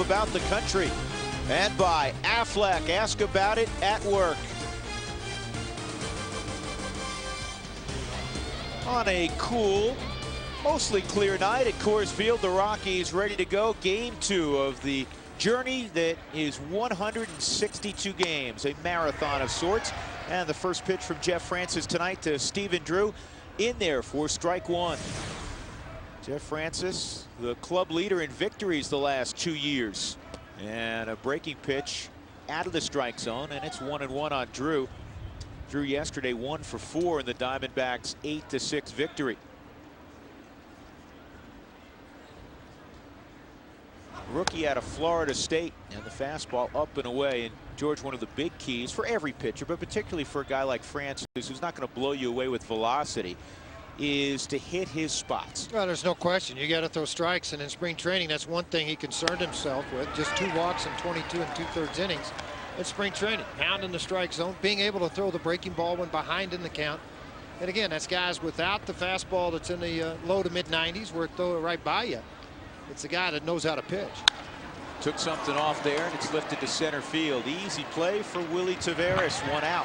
move about the country. And by Affleck, ask about it at work. On a cool, mostly clear night at Coors Field, the Rockies ready to go. Game 2 of the journey that is 162 games, a marathon of sorts. And the first pitch from Jeff Francis tonight to Stephen Drew in there for strike one. Jeff Francis, the club leader in victories the last 2 years. And a breaking pitch out of the strike zone, and it's 1-1 on Drew. Drew yesterday 1 for 4 in the Diamondbacks' 8-6 victory. Rookie out of Florida State, and the fastball up and away. And George, one of the big keys for every pitcher, but particularly for a guy like Francis, who's not going to blow you away with velocity, is to hit his spots. Well, there's no question. You got to throw strikes, and in spring training, that's one thing he concerned himself with. Just 2 walks in 22 2/3 innings in spring training. Pounding the strike zone, being able to throw the breaking ball when behind in the count. And again, that's guys without the fastball that's in the low to mid 90s where it throw it right by you. It's a guy that knows how to pitch. Took something off there, and it's lifted to center field. Easy play for Willie Taveras, 1 out.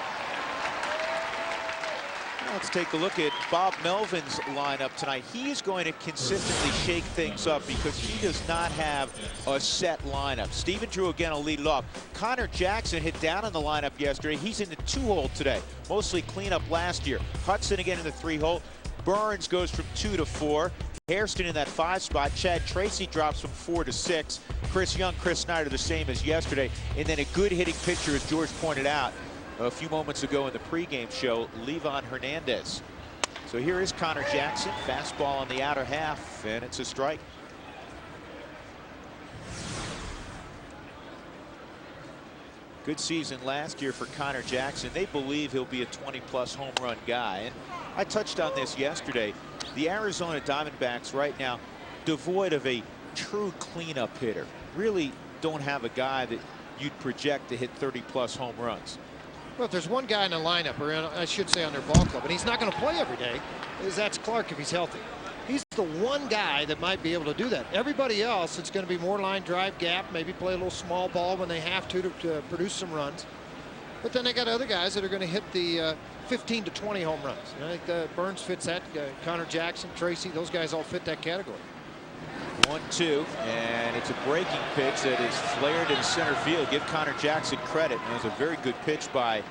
Let's take a look at Bob Melvin's lineup tonight. He is going to consistently shake things up because he does not have a set lineup. Stephen Drew again will lead it off. Connor Jackson hit down in the lineup yesterday. He's in the 2-hole today. Mostly cleanup last year. Hudson again in the 3-hole. Burns goes from 2 to 4. Hairston in that 5 spot. Chad Tracy drops from 4 to 6. Chris Young, Chris Snyder the same as yesterday. And then a good hitting pitcher, as George pointed out a few moments ago in the pregame show, Levon Hernandez. So here is Connor Jackson. Fastball on the outer half, and it's a strike. Good season last year for Connor Jackson. They believe he'll be a 20-plus home run guy. And I touched on this yesterday. The Arizona Diamondbacks right now, devoid of a true cleanup hitter, really don't have a guy that you'd project to hit 30-plus home runs. Well, if there's one guy in the lineup, or I should say on their ball club, and he's not going to play every day, that's Clark if he's healthy. He's the one guy that might be able to do that. Everybody else, it's going to be more line drive gap, maybe play a little small ball when they have to produce some runs. But then they got other guys that are going to hit the 15 to 20 home runs. And I think Burns fits that. Connor Jackson, Tracy, those guys all fit that category. 1-2, and it's a breaking pitch that is flared in center field. Give Connor Jackson credit. It was a very good pitch by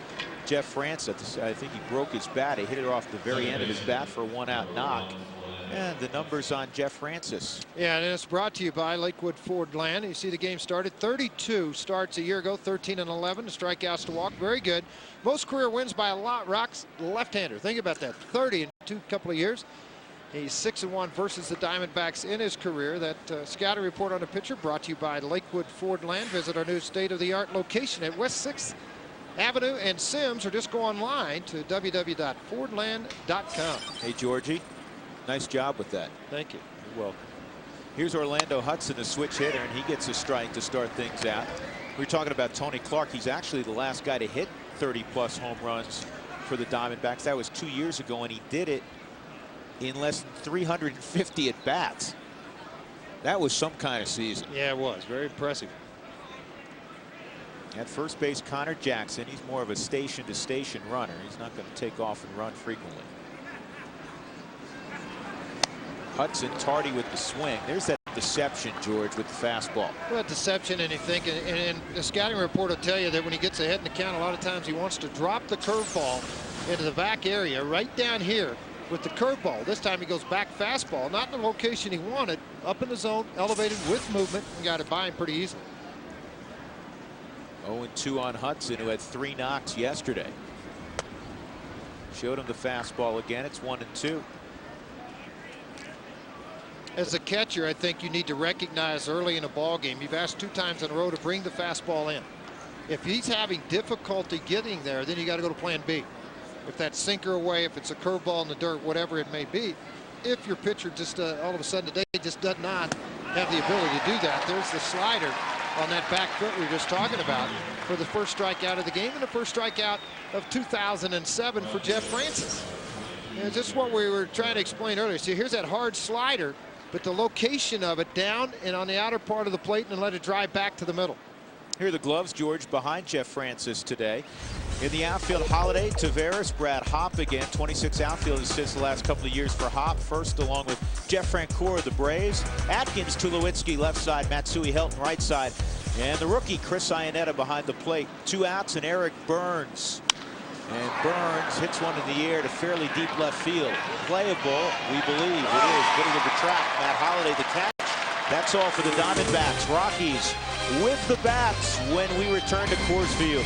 Jeff Francis. I think he broke his bat. He hit it off the very end of his bat for a 1-out knock. And the numbers on Jeff Francis. Yeah, and it's brought to you by Lakewood Ford Land. You see the game started 32 starts a year ago, 13 and 11, the strikeouts to walk. Very good. Most career wins by a lot. Rock's left-hander. Think about that. 30 in couple of years. He's 6-1 versus the Diamondbacks in his career. That scouting report on the pitcher brought to you by Lakewood Ford Land. Visit our new state-of-the-art location at West 6th Avenue and Sims, or just go online to www.fordland.com. Hey, Georgie. Nice job with that. Thank you. You're welcome. Here's Orlando Hudson, a switch hitter, and he gets a strike to start things out. We were talking about Tony Clark. He's actually the last guy to hit 30-plus home runs for the Diamondbacks. That was 2 years ago, and he did it in less than 350 at bats. That was some kind of season. Yeah, it was very impressive. At first base, Connor Jackson. He's more of a station-to-station runner. He's not going to take off and run frequently. Hudson tardy with the swing. There's that deception, George, with the fastball. Well, deception, and you think, and the scouting report will tell you that when he gets ahead in the count, a lot of times he wants to drop the curveball into the back area right down here with the curveball. This time he goes back fastball, not in the location he wanted, up in the zone, elevated with movement, and got it by him pretty easily. 0-2 on Hudson, who had 3 knocks yesterday. Showed him the fastball again. It's 1-2. As a catcher, I think you need to recognize early in a ball game. You've asked 2 times in a row to bring the fastball in. If he's having difficulty getting there, then you got to go to plan B. If that's sinker away, if it's a curveball in the dirt, whatever it may be. If your pitcher just all of a sudden today just does not have the ability to do that, there's the slider on that back foot we were just talking about for the first strikeout of the game and the first strikeout of 2007 for Jeff Francis. And just what we were trying to explain earlier. See, here's that hard slider but the location of it down and on the outer part of the plate and let it drive back to the middle. Here are the gloves, George, behind Jeff Francis today. In the outfield, Holiday, Taveras, Brad Hopp again. 26 outfield assists the last couple of years for Hopp. First, along with Jeff Francoeur of the Braves. Atkins, Tulowitzki, left side. Matsui Helton, right side. And the rookie, Chris Iannetta, behind the plate. 2 outs, and Eric Burns. And Burns hits one in the air to fairly deep left field. Playable, we believe it is. Middle of the track. Matt Holliday, the catch. That's all for the Diamondbacks. Rockies with the bats when we return to Coors Field.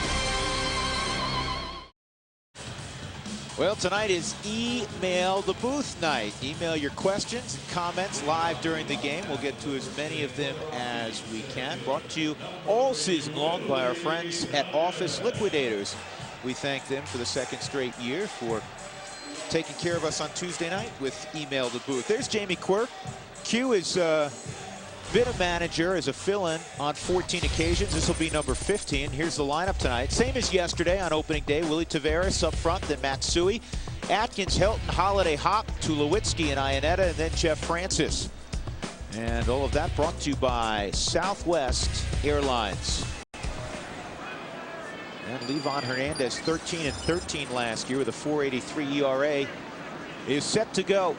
Well, tonight is Email the Booth night. Email your questions and comments live during the game. We'll get to as many of them as we can. Brought to you all season long by our friends at Office Liquidators. We thank them for the 2nd straight year for taking care of us on Tuesday night with Email the Booth. There's Jamie Quirk. Q is been a manager as a fill-in on 14 occasions. This will be number 15. Here's the lineup tonight. Same as yesterday on opening day. Willie Taveras up front, then Matsui, Atkins, Helton, Holiday, Hopp, Tulowitzki, and Iannetta, and then Jeff Francis. And all of that brought to you by Southwest Airlines. And Livan Hernandez, 13-13 last year with a 4.83 ERA, is set to go.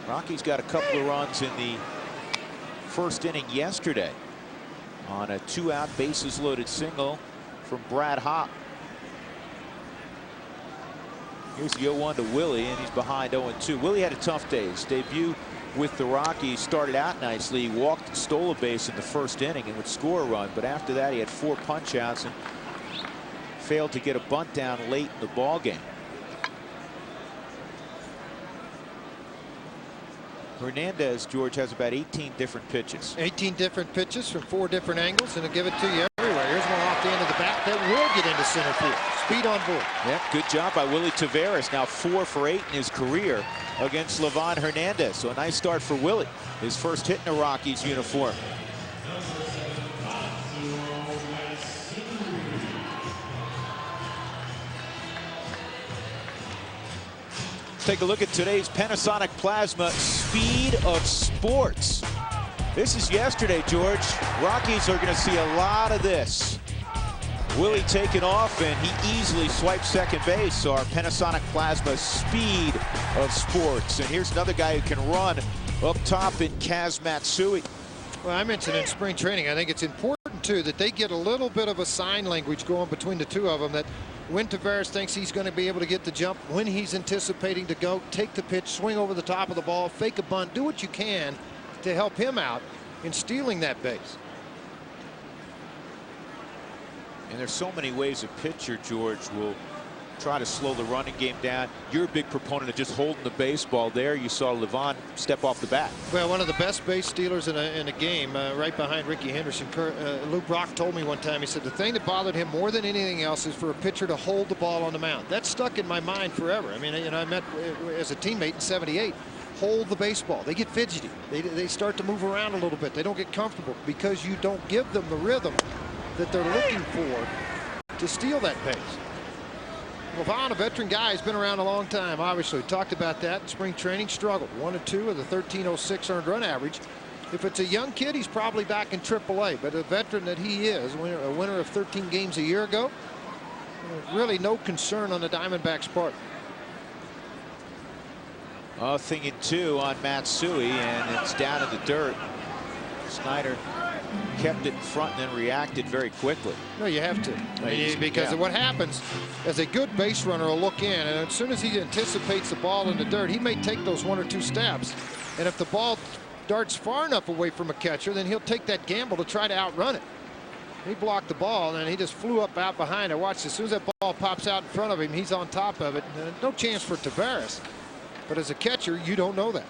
Rockies got a couple of runs in the first inning yesterday on a 2-out bases loaded single from Brad Hopp. Here's the 0-1 to Willie, and he's behind 0-2. Willie had a tough day. His debut with the Rockies started out nicely. He walked and stole a base in the first inning and would score a run, but after that he had 4 punch outs and failed to get a bunt down late in the ball game. Hernandez, George, has about 18 different pitches. 18 different pitches from 4 different angles, and he'll give it to you everywhere. Here's one off the end of the bat that will get into center field. Speed on board. Yep, good job by Willie Taveras. Now 4 for 8 in his career against Livan Hernandez. So a nice start for Willie. His first hit in a Rockies uniform. Take a look at today's Panasonic Plasma Speed of Sports. This is yesterday, George. Rockies are going to see a lot of this. Willie taking off, and he easily swipes second base. Our Panasonic Plasma Speed of Sports. And here's another guy who can run up top in Kaz Matsui. Well, I mentioned in spring training, I think it's important, too, that they get a little bit of a sign language going between the two of them, that when Taveras thinks he's going to be able to get the jump, when he's anticipating to go, take the pitch, swing over the top of the ball, fake a bunt, do what you can to help him out in stealing that base. And there's so many ways a pitcher, George, will try to slow the running game down. You're a big proponent of just holding the baseball there. You saw Livan step off the bat. Well, one of the best base stealers in a game, right behind Ricky Henderson. Lou Brock told me one time, he said the thing that bothered him more than anything else is for a pitcher to hold the ball on the mound. That stuck in my mind forever. I mean, you know, I met as a teammate in '78. Hold the baseball. They get fidgety. They start to move around a little bit. They don't get comfortable because you don't give them the rhythm that they're looking for to steal that base. Livan, a veteran guy, has been around a long time. Obviously, talked about that in spring training. Struggled 1-2 with a 13.06 earned run average. If it's a young kid, he's probably back in AAA. But a veteran that he is, a winner of 13 games a year ago, really no concern on the Diamondbacks' part. Thinking 2 on Matsui, and it's down in the dirt. Snyder kept it in front and then reacted very quickly. No, you have to. Because what happens as a good base runner will look in, and as soon as he anticipates the ball in the dirt, he may take those 1 or 2 steps. And if the ball darts far enough away from a catcher, then he'll take that gamble to try to outrun it. He blocked the ball, and he just flew up out behind it. Watch, as soon as that ball pops out in front of him, he's on top of it. No chance for Taveras. But as a catcher, you don't know that.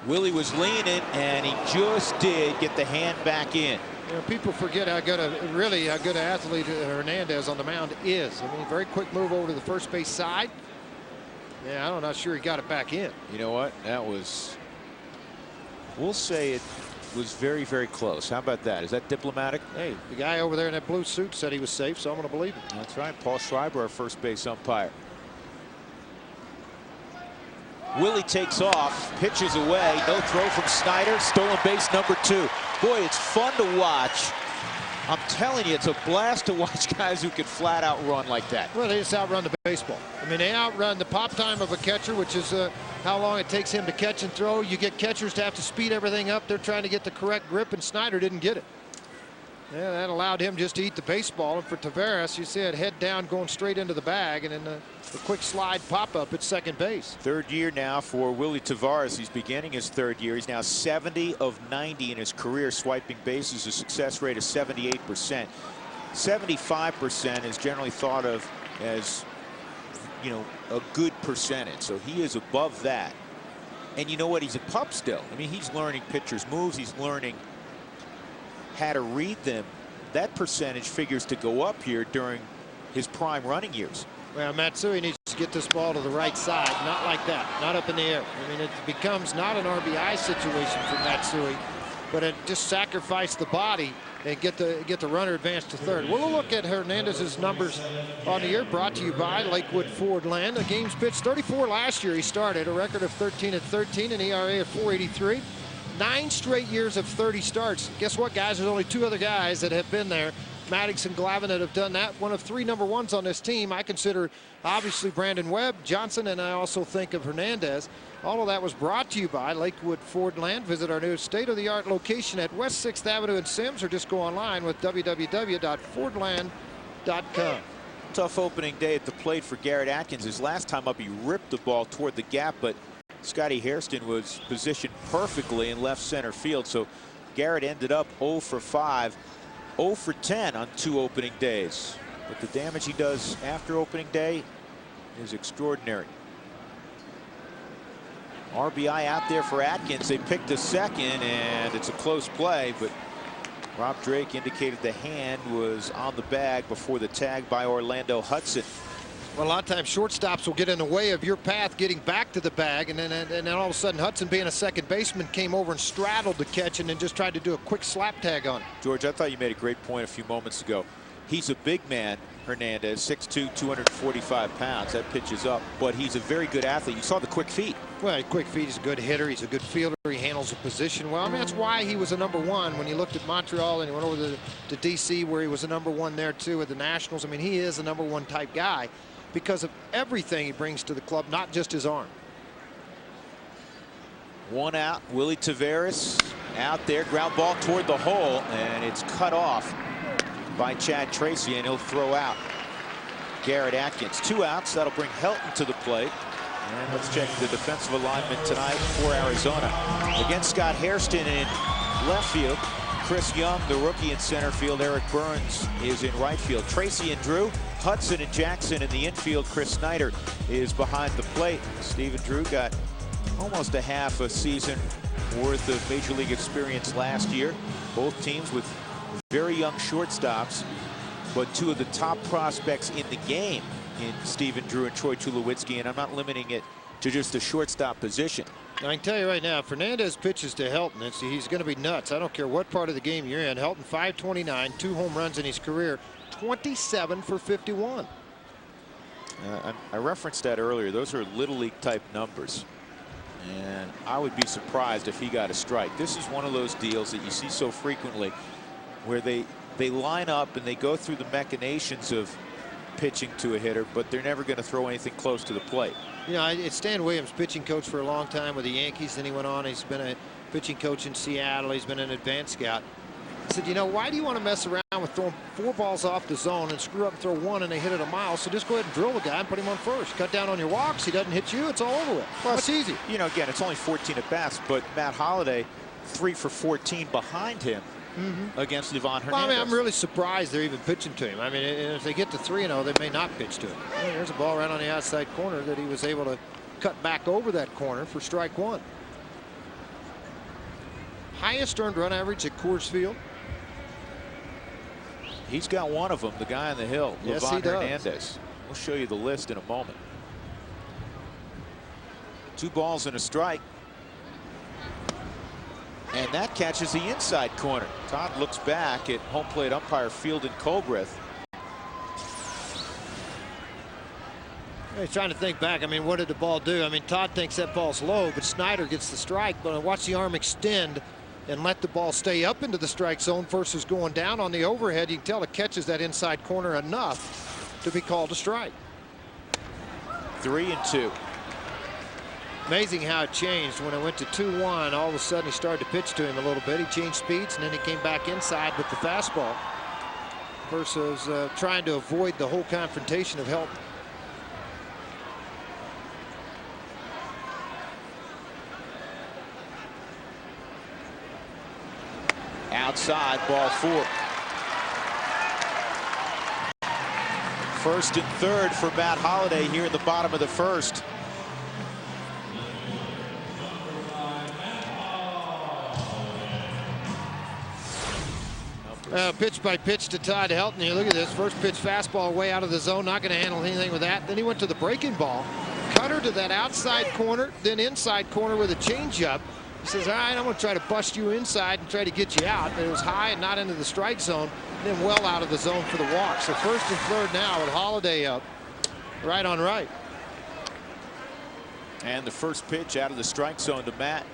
Willie was leaning, and he just did get the hand back in. You know, people forget how good an athlete Hernandez on the mound is. I mean, very quick move over to the first base side. Yeah, I'm not sure he got it back in. You know what? That was, we'll say it was very, very close. How about that? Is that diplomatic? Hey, the guy over there in that blue suit said he was safe, so I'm going to believe him. That's right. Paul Schreiber, our first base umpire. Willie takes off, pitches away, no throw from Snyder, stolen base number 2. Boy, it's fun to watch. I'm telling you, it's a blast to watch guys who can flat out run like that. Well, they just outrun the baseball. I mean, they outrun the pop time of a catcher, which is how long it takes him to catch and throw. You get catchers to have to speed everything up. They're trying to get the correct grip, and Snyder didn't get it. Yeah, that allowed him just to eat the baseball. And for Taveras, you see it head down going straight into the bag, and then the quick slide pop-up at second base. Third year now for Willie Taveras. He's beginning his third year. He's now 70 of 90 in his career swiping bases, a success rate of 78%. 75% is generally thought of as, you know, a good percentage. So he is above that. And you know what? He's a pup still. I mean, he's learning pitchers' moves. He's learning how to read them. That percentage figures to go up here during his prime running years. Well, Matsui needs to get this ball to the right side, not like that, not up in the air. I mean, it becomes not an RBI situation for Matsui, but it just sacrifice the body and get the runner advanced to third. We'll look at Hernandez's numbers on the year, brought to you by Lakewood Ford Land. The games pitched 34 last year. He started a record of 13-13, an ERA of 4.83. 9 straight years of 30 starts. Guess what, guys? There's only 2 other guys that have been there, Maddox and Glavine, that have done that. One of 3 number 1s on this team. I consider obviously Brandon Webb, Johnson, and I also think of Hernandez. All of that was brought to you by Lakewood Ford Land. Visit our new state-of-the-art location at West 6th Avenue in Sims, or just go online with www.fordland.com. Tough opening day at the plate for Garrett Atkins. His last time up, he ripped the ball toward the gap, but Scotty Hairston was positioned perfectly in left center field. So Garrett ended up 0 for 5, 0 for 10 on 2 opening days. But the damage he does after opening day is extraordinary. RBI out there for Atkins. They picked a second, and it's a close play, but Rob Drake indicated the hand was on the bag before the tag by Orlando Hudson. Well, a lot of times shortstops will get in the way of your path getting back to the bag, and then all of a sudden Hudson, being a second baseman, came over and straddled the catch and then just tried to do a quick slap tag on it. George, I thought you made a great point a few moments ago. He's a big man, Hernandez, 6'2", 245 pounds. That pitch is up, but he's a very good athlete. You saw the quick feet. Well, quick feet. He's a good hitter. He's a good fielder. He handles the position well. I mean, that's why he was a number 1 when you looked at Montreal and he went over to D.C., where he was a number 1 there too with the Nationals. I mean, he is a number 1 type guy because of everything he brings to the club, not just his arm. 1 out. Willie Taveras out there, ground ball toward the hole, and it's cut off by Chad Tracy, and he'll throw out Garrett Atkins. 2 outs. That'll bring Helton to the plate. And let's check the defensive alignment tonight for Arizona. Against Scott Hairston in left field. Chris Young, the rookie, in center field. Eric Burns is in right field. Tracy and Drew, Hudson and Jackson in the infield. Chris Snyder is behind the plate. Steve and Drew got almost a half a season worth of Major League experience last year. Both teams with very young shortstops, but 2 of the top prospects in the game in Stephen Drew and Troy Tulowitzki, and I'm not limiting it to just the shortstop position. I can tell you right now, Fernandez pitches to Helton, and he's going to be nuts. I don't care what part of the game you're in. Helton, 529, 2 home runs in his career, 27 for 51. I referenced that earlier. Those are Little League type numbers, and I would be surprised if he got a strike. This is one of those deals that you see so frequently where they line up and they go through the machinations of pitching to a hitter, but they're never going to throw anything close to the plate. You know, it's Stan Williams, pitching coach for a long time with the Yankees. Then he went on. He's been a pitching coach in Seattle. He's been an advanced scout. He said, you know, why do you want to mess around with throwing 4 balls off the zone and screw up and throw 1 and they hit it a mile? So just go ahead and drill the guy and put him on first. Cut down on your walks. He doesn't hit you. It's all over with. Well, it's easy. You know, again, it's only 14 at bats, but Matt Holliday, 3 for 14 behind him. Against Ivan Hernandez. Well, I mean, I'm really surprised they're even pitching to him. I mean, if they get to 3-0, they may not pitch to him. I mean, there's a ball right on the outside corner that he was able to cut back over that corner for strike 1. Highest earned run average at Coors Field. He's got one of them, the guy on the hill, Yes, Ivan he does. Hernandez. We'll show you the list in a moment. 2 balls and a strike. And that catches the inside corner. Todd looks back at home plate umpire Fielden Colgrith. He's trying to think back. I mean, what did the ball do? I mean, Todd thinks that ball's low, but Snyder gets the strike. But watch the arm extend and let the ball stay up into the strike zone versus going down on the overhead. You can tell it catches that inside corner enough to be called a strike. 3-2. Amazing how it changed when it went to 2-1. All of a sudden, he started to pitch to him a little bit. He changed speeds, and then he came back inside with the fastball versus trying to avoid the whole confrontation of Helton. Outside, ball 4. First and third for Matt Holliday here in the bottom of the first. Pitch by pitch to Todd Helton. You look at this first pitch fastball way out of the zone, not going to handle anything with that. Then he went to the breaking ball, cutter to that outside corner, then inside corner with a changeup. He says, all right, I'm going to try to bust you inside and try to get you out. But it was high and not into the strike zone, and then well out of the zone for the walk. So first and third now with Holliday up, right on right. And the first pitch out of the strike zone to Matt.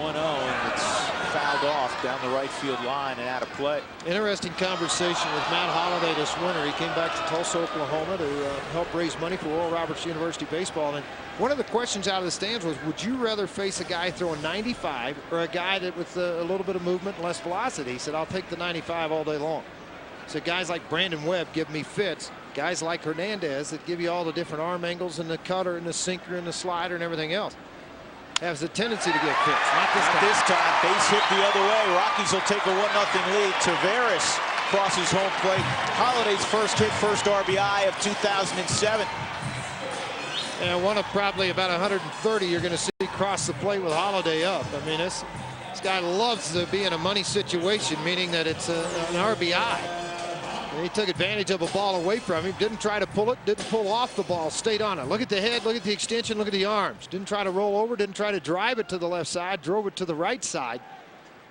And it's fouled off down the right field line and out of play. Interesting conversation with Matt Holliday this winter. He came back to Tulsa, Oklahoma to help raise money for Oral Roberts University baseball. And one of the questions out of the stands was, would you rather face a guy throwing 95 or a guy that with a little bit of movement and less velocity? He said, I'll take the 95 all day long. So guys like Brandon Webb give me fits. Guys like Hernandez that give you all the different arm angles and the cutter and the sinker and the slider and everything else. Has a tendency to get fits. Not this time. Base hit the other way. Rockies will take a 1-0 lead. Tavares crosses home plate. Holliday's first hit, first RBI of 2007. And one of probably about 130 you're going to see cross the plate with Holliday up. I mean, this guy loves to be in a money situation, meaning that it's an RBI. And he took advantage of a ball away from him. Didn't try to pull it. Didn't pull off the ball. Stayed on it. Look at the head. Look at the extension. Look at the arms. Didn't try to roll over. Didn't try to drive it to the left side. Drove it to the right side.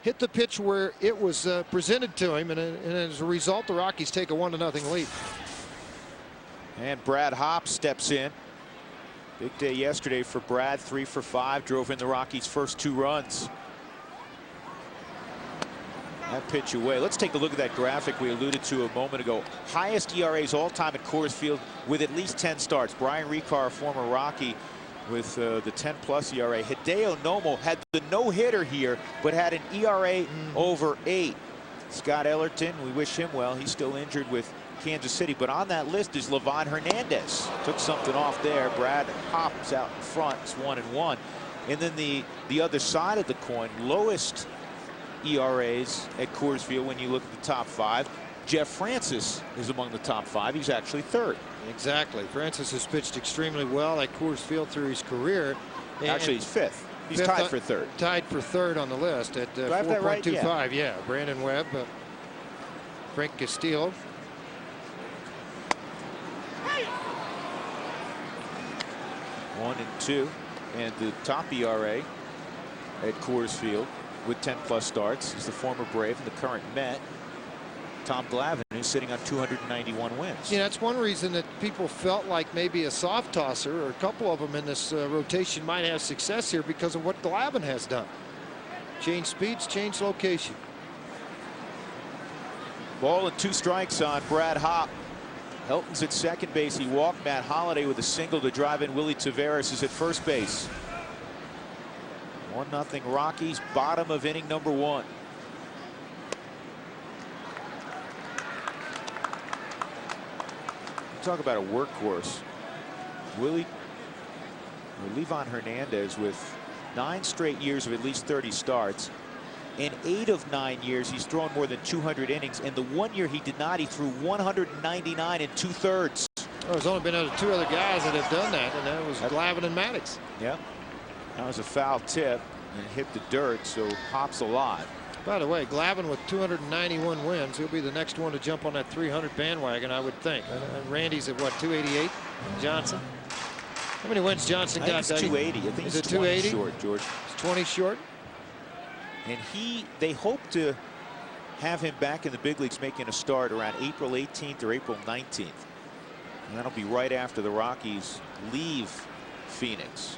Hit the pitch where it was presented to him. And as a result, the Rockies take a 1-0 lead. And Brad Hopp steps in. Big day yesterday for Brad. 3 for 5. Drove in the Rockies' first 2 runs. That pitch away. Let's take a look at that graphic we alluded to a moment ago. Highest ERAs all time at Coors Field with at least 10 starts. Brian Ricard, former Rocky, with the 10+ ERA. Hideo Nomo had the no-hitter here, but had an ERA over 8. Scott Ellerton, we wish him well. He's still injured with Kansas City, but on that list is Livan Hernandez. Took something off there. Brad Hopp's out in front. It's 1-1. And then the other side of the coin, lowest ERAs at Coors Field when you look at the top 5. Jeff Francis is among the top 5. He's actually 3rd. Exactly. Francis has pitched extremely well at Coors Field through his career. Actually, he's 5th. He's tied for 3rd. Tied for 3rd on the list at 4.25. Right? Yeah. Brandon Webb, Frank Castillo. One and 2, and the top ERA at Coors Field with 10+ starts is the former Brave and the current Met, Tom Glavine, who's sitting on 291 wins. Yeah, that's one reason that people felt like maybe a soft tosser or a couple of them in this rotation might have success here because of what Glavine has done. Change speeds, change location. Ball and 2 strikes on Brad Hopp. Helton's at second base. He walked Matt Holliday with a single to drive in. Willie Tavares is at first base. 1-0 Rockies, bottom of inning number 1. Talk about a workhorse. Livan Hernandez with 9 straight years of at least 30 starts. In 8 of 9 years, he's thrown more than 200 innings. And the 1 year he did not, he threw 199 2/3. Well, there's only been 2 other guys that have done that, and that was Glavine and Maddox. Yeah. That was a foul tip and hit the dirt, so Hopp's alive. By the way, Glavine with 291 wins. He'll be the next one to jump on that 300 bandwagon, I would think. Randy's at what, 288? Johnson. How many wins Johnson got? It's 280. I think is he's it 280 short, George. It's 20 short. And they hope to have him back in the big leagues making a start around April 18th or April 19th. And that'll be right after the Rockies leave Phoenix.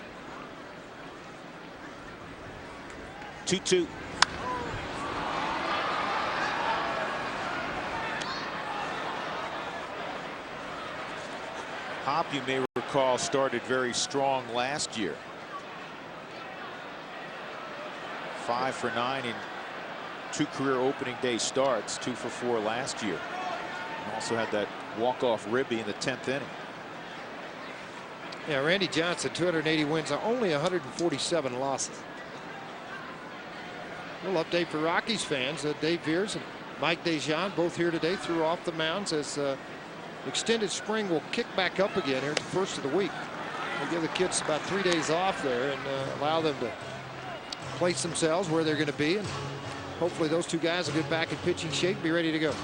2-2. Hop, you may recall, started very strong last year. 5 for 9 in 2 career opening day starts, 2 for 4 last year. And also had that walk-off ribby in the 10th inning. Yeah, Randy Johnson, 280 wins, only 147 losses. A little update for Rockies fans. Dave Veers and Mike Dejean both here today, threw off the mounds as extended spring will kick back up again here at the first of the week. We'll give the kids about 3 days off there and allow them to place themselves where they're going to be, and hopefully those two guys will get back in pitching shape, be ready to go.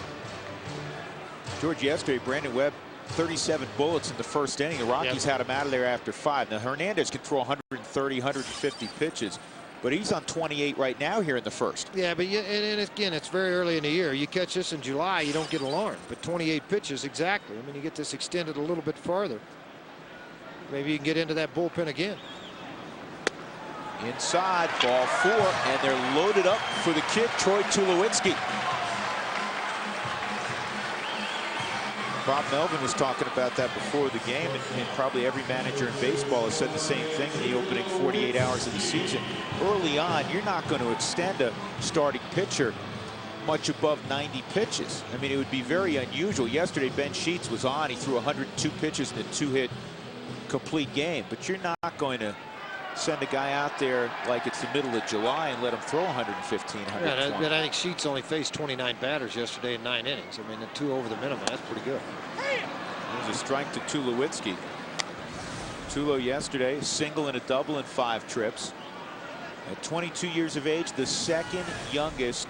George, yesterday Brandon Webb 37 bullets in the first inning. The Rockies had him out of there after 5. Now Hernandez can throw 130, 150 pitches, but he's on 28 right now here in the first. Yeah, but and again, it's very early in the year. You catch this in July, you don't get alarmed. But 28 pitches exactly. I mean, you get this extended a little bit farther. Maybe you can get into that bullpen again. Inside, ball 4, and they're loaded up for the kid, Troy Tulowitzki. Bob Melvin was talking about that before the game, and probably every manager in baseball has said the same thing in the opening 48 hours of the season. Early on, you're not going to extend a starting pitcher much above 90 pitches. I mean, it would be very unusual. Yesterday, Ben Sheets was on. He threw 102 pitches in a 2-hit complete game, but you're not going to send a guy out there like it's the middle of July and let him throw 115, 120. Yeah, but I think Sheets only faced 29 batters yesterday in 9 innings. I mean, the 2 over the minimum, that's pretty good. There's a strike to Tulowitzki. Tulo yesterday, single and a double in 5 trips. At 22 years of age, the second youngest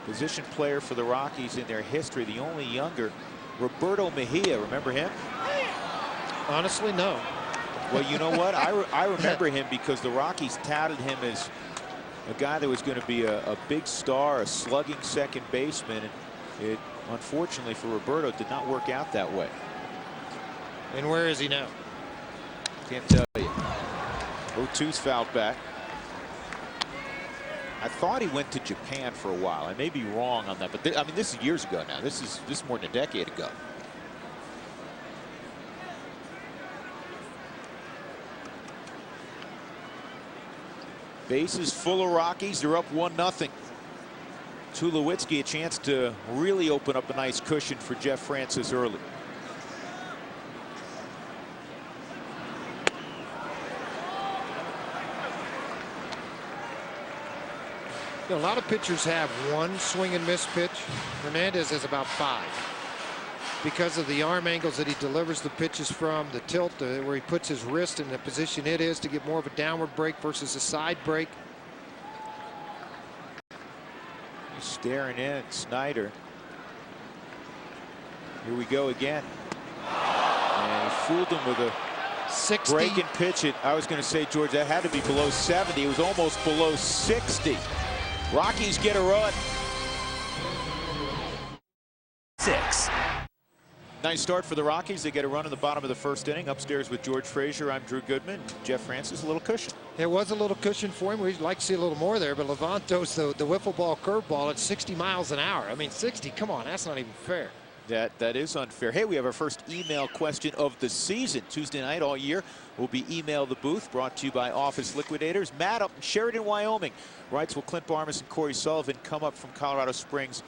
position player for the Rockies in their history. The only younger, Roberto Mejia. Remember him? Honestly, no. Well, you know what? I remember him because the Rockies touted him as a guy that was going to be a big star, a slugging second baseman. And it, unfortunately for Roberto, did not work out that way. And where is he now? Can't tell you. 0-2's fouled back. I thought he went to Japan for a while. I may be wrong on that, but I mean, this is years ago now. This is more than a decade ago. Bases full of Rockies. They're up 1-0. Tulowitzki a chance to really open up a nice cushion for Jeff Francis early. You know, a lot of pitchers have one swing and miss pitch. Hernandez has about 5. Because of the arm angles that he delivers the pitches from, the tilt where he puts his wrist in the position it is to get more of a downward break versus a side break. He's staring in Snyder. Here we go again. And he fooled him with a 60. breaking pitch. I was going to say, George, that had to be below 70. It was almost below 60. Rockies get a run. 6. Nice start for the Rockies. They get a run in the bottom of the first inning. Upstairs with George Frazier, I'm Drew Goodman. Jeff Francis, a little cushion. There was a little cushion for him. We'd like to see a little more there, but Levanto's the wiffle ball curveball at 60 miles an hour. I mean, 60, come on, that's not even fair. That is unfair. Hey, we have our first email question of the season. Tuesday night all year will be Email the Booth, brought to you by Office Liquidators. Matt up in Sheridan, Wyoming writes, will Clint Barmas and Corey Sullivan come up from Colorado Springs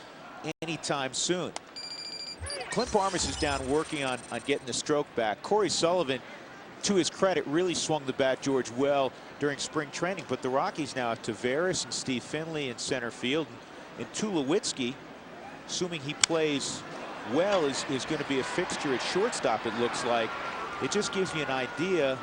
anytime soon? Clint Barmas is down working on getting the stroke back. Corey Sullivan, to his credit, really swung the bat, George, well during spring training. But the Rockies now have Tavares and Steve Finley in center field. And Tulowitzki, assuming he plays well, is going to be a fixture at shortstop, it looks like. It just gives you an idea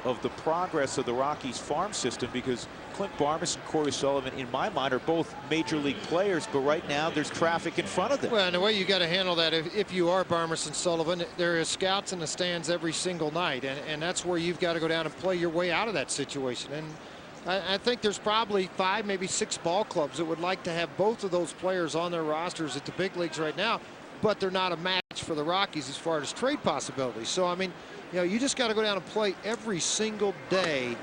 of the progress of the Rockies farm system, because Clint Barmes and Corey Sullivan, in my mind, are both major league players, but right now there's traffic in front of them. Well, and the way you got to handle that, if you are Barmes and Sullivan, there is scouts in the stands every single night, and that's where you've got to go down and play your way out of that situation. And I think there's probably 5, maybe 6 ball clubs that would like to have both of those players on their rosters at the big leagues right now, but they're not a match for the Rockies as far as trade possibilities. So, I mean, you know, you just got to go down and play every single day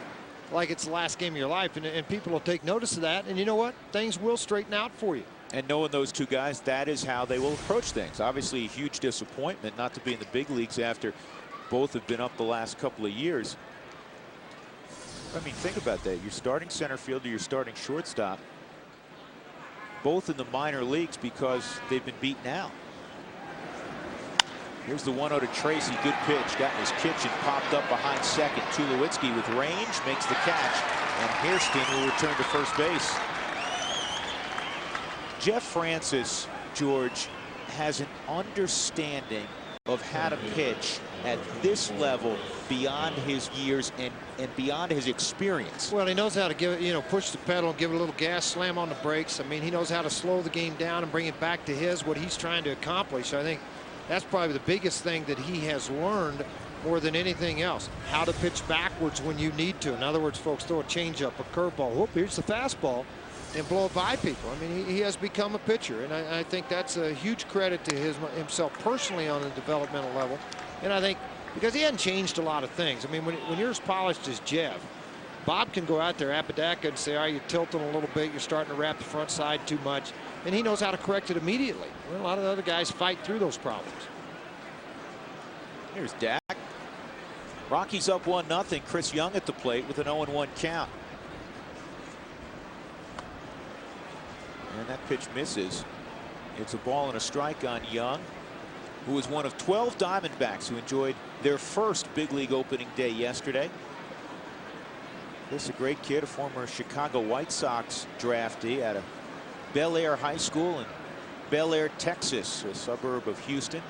like it's the last game of your life, and people will take notice of that, and you know what? Things will straighten out for you. And knowing those two guys, that is how they will approach things. Obviously, a huge disappointment not to be in the big leagues after both have been up the last couple of years. I mean, think about that. You're starting center fielder, you're starting shortstop, both in the minor leagues because they've been beaten out. Here's the 1-0 to Tracy. Good pitch. Got in his kitchen. Popped up behind second. Tulowitzki with range makes the catch. And Hairston will return to first base. Jeff Francis, George, has an understanding of how to pitch at this level beyond his years and beyond his experience. Well, he knows how to give it, you know, push the pedal and give it a little gas, slam on the brakes. I mean, he knows how to slow the game down and bring it back to what he's trying to accomplish. I think that's probably the biggest thing that he has learned more than anything else. How to pitch backwards when you need to. In other words, folks, throw a changeup, a curveball. Whoop, here's the fastball, and blow it by people. I mean, he has become a pitcher, and I think that's a huge credit to himself personally on the developmental level. And I think because he hadn't changed a lot of things. I mean, when you're as polished as Jeff, Bob can go out there, Apodaca, and say, "Are you tilting a little bit? You're starting to wrap the front side too much," and he knows how to correct it immediately. Well, a lot of the other guys fight through those problems. Here's Dak. Rockies up 1-0. Chris Young at the plate with an 0-1 count. And that pitch misses. It's a ball and a strike on Young, who was one of 12 Diamondbacks who enjoyed their first big league opening day yesterday. This is a great kid, a former Chicago White Sox draftee out of Bel Air High School in Bel Air, Texas, a suburb of Houston.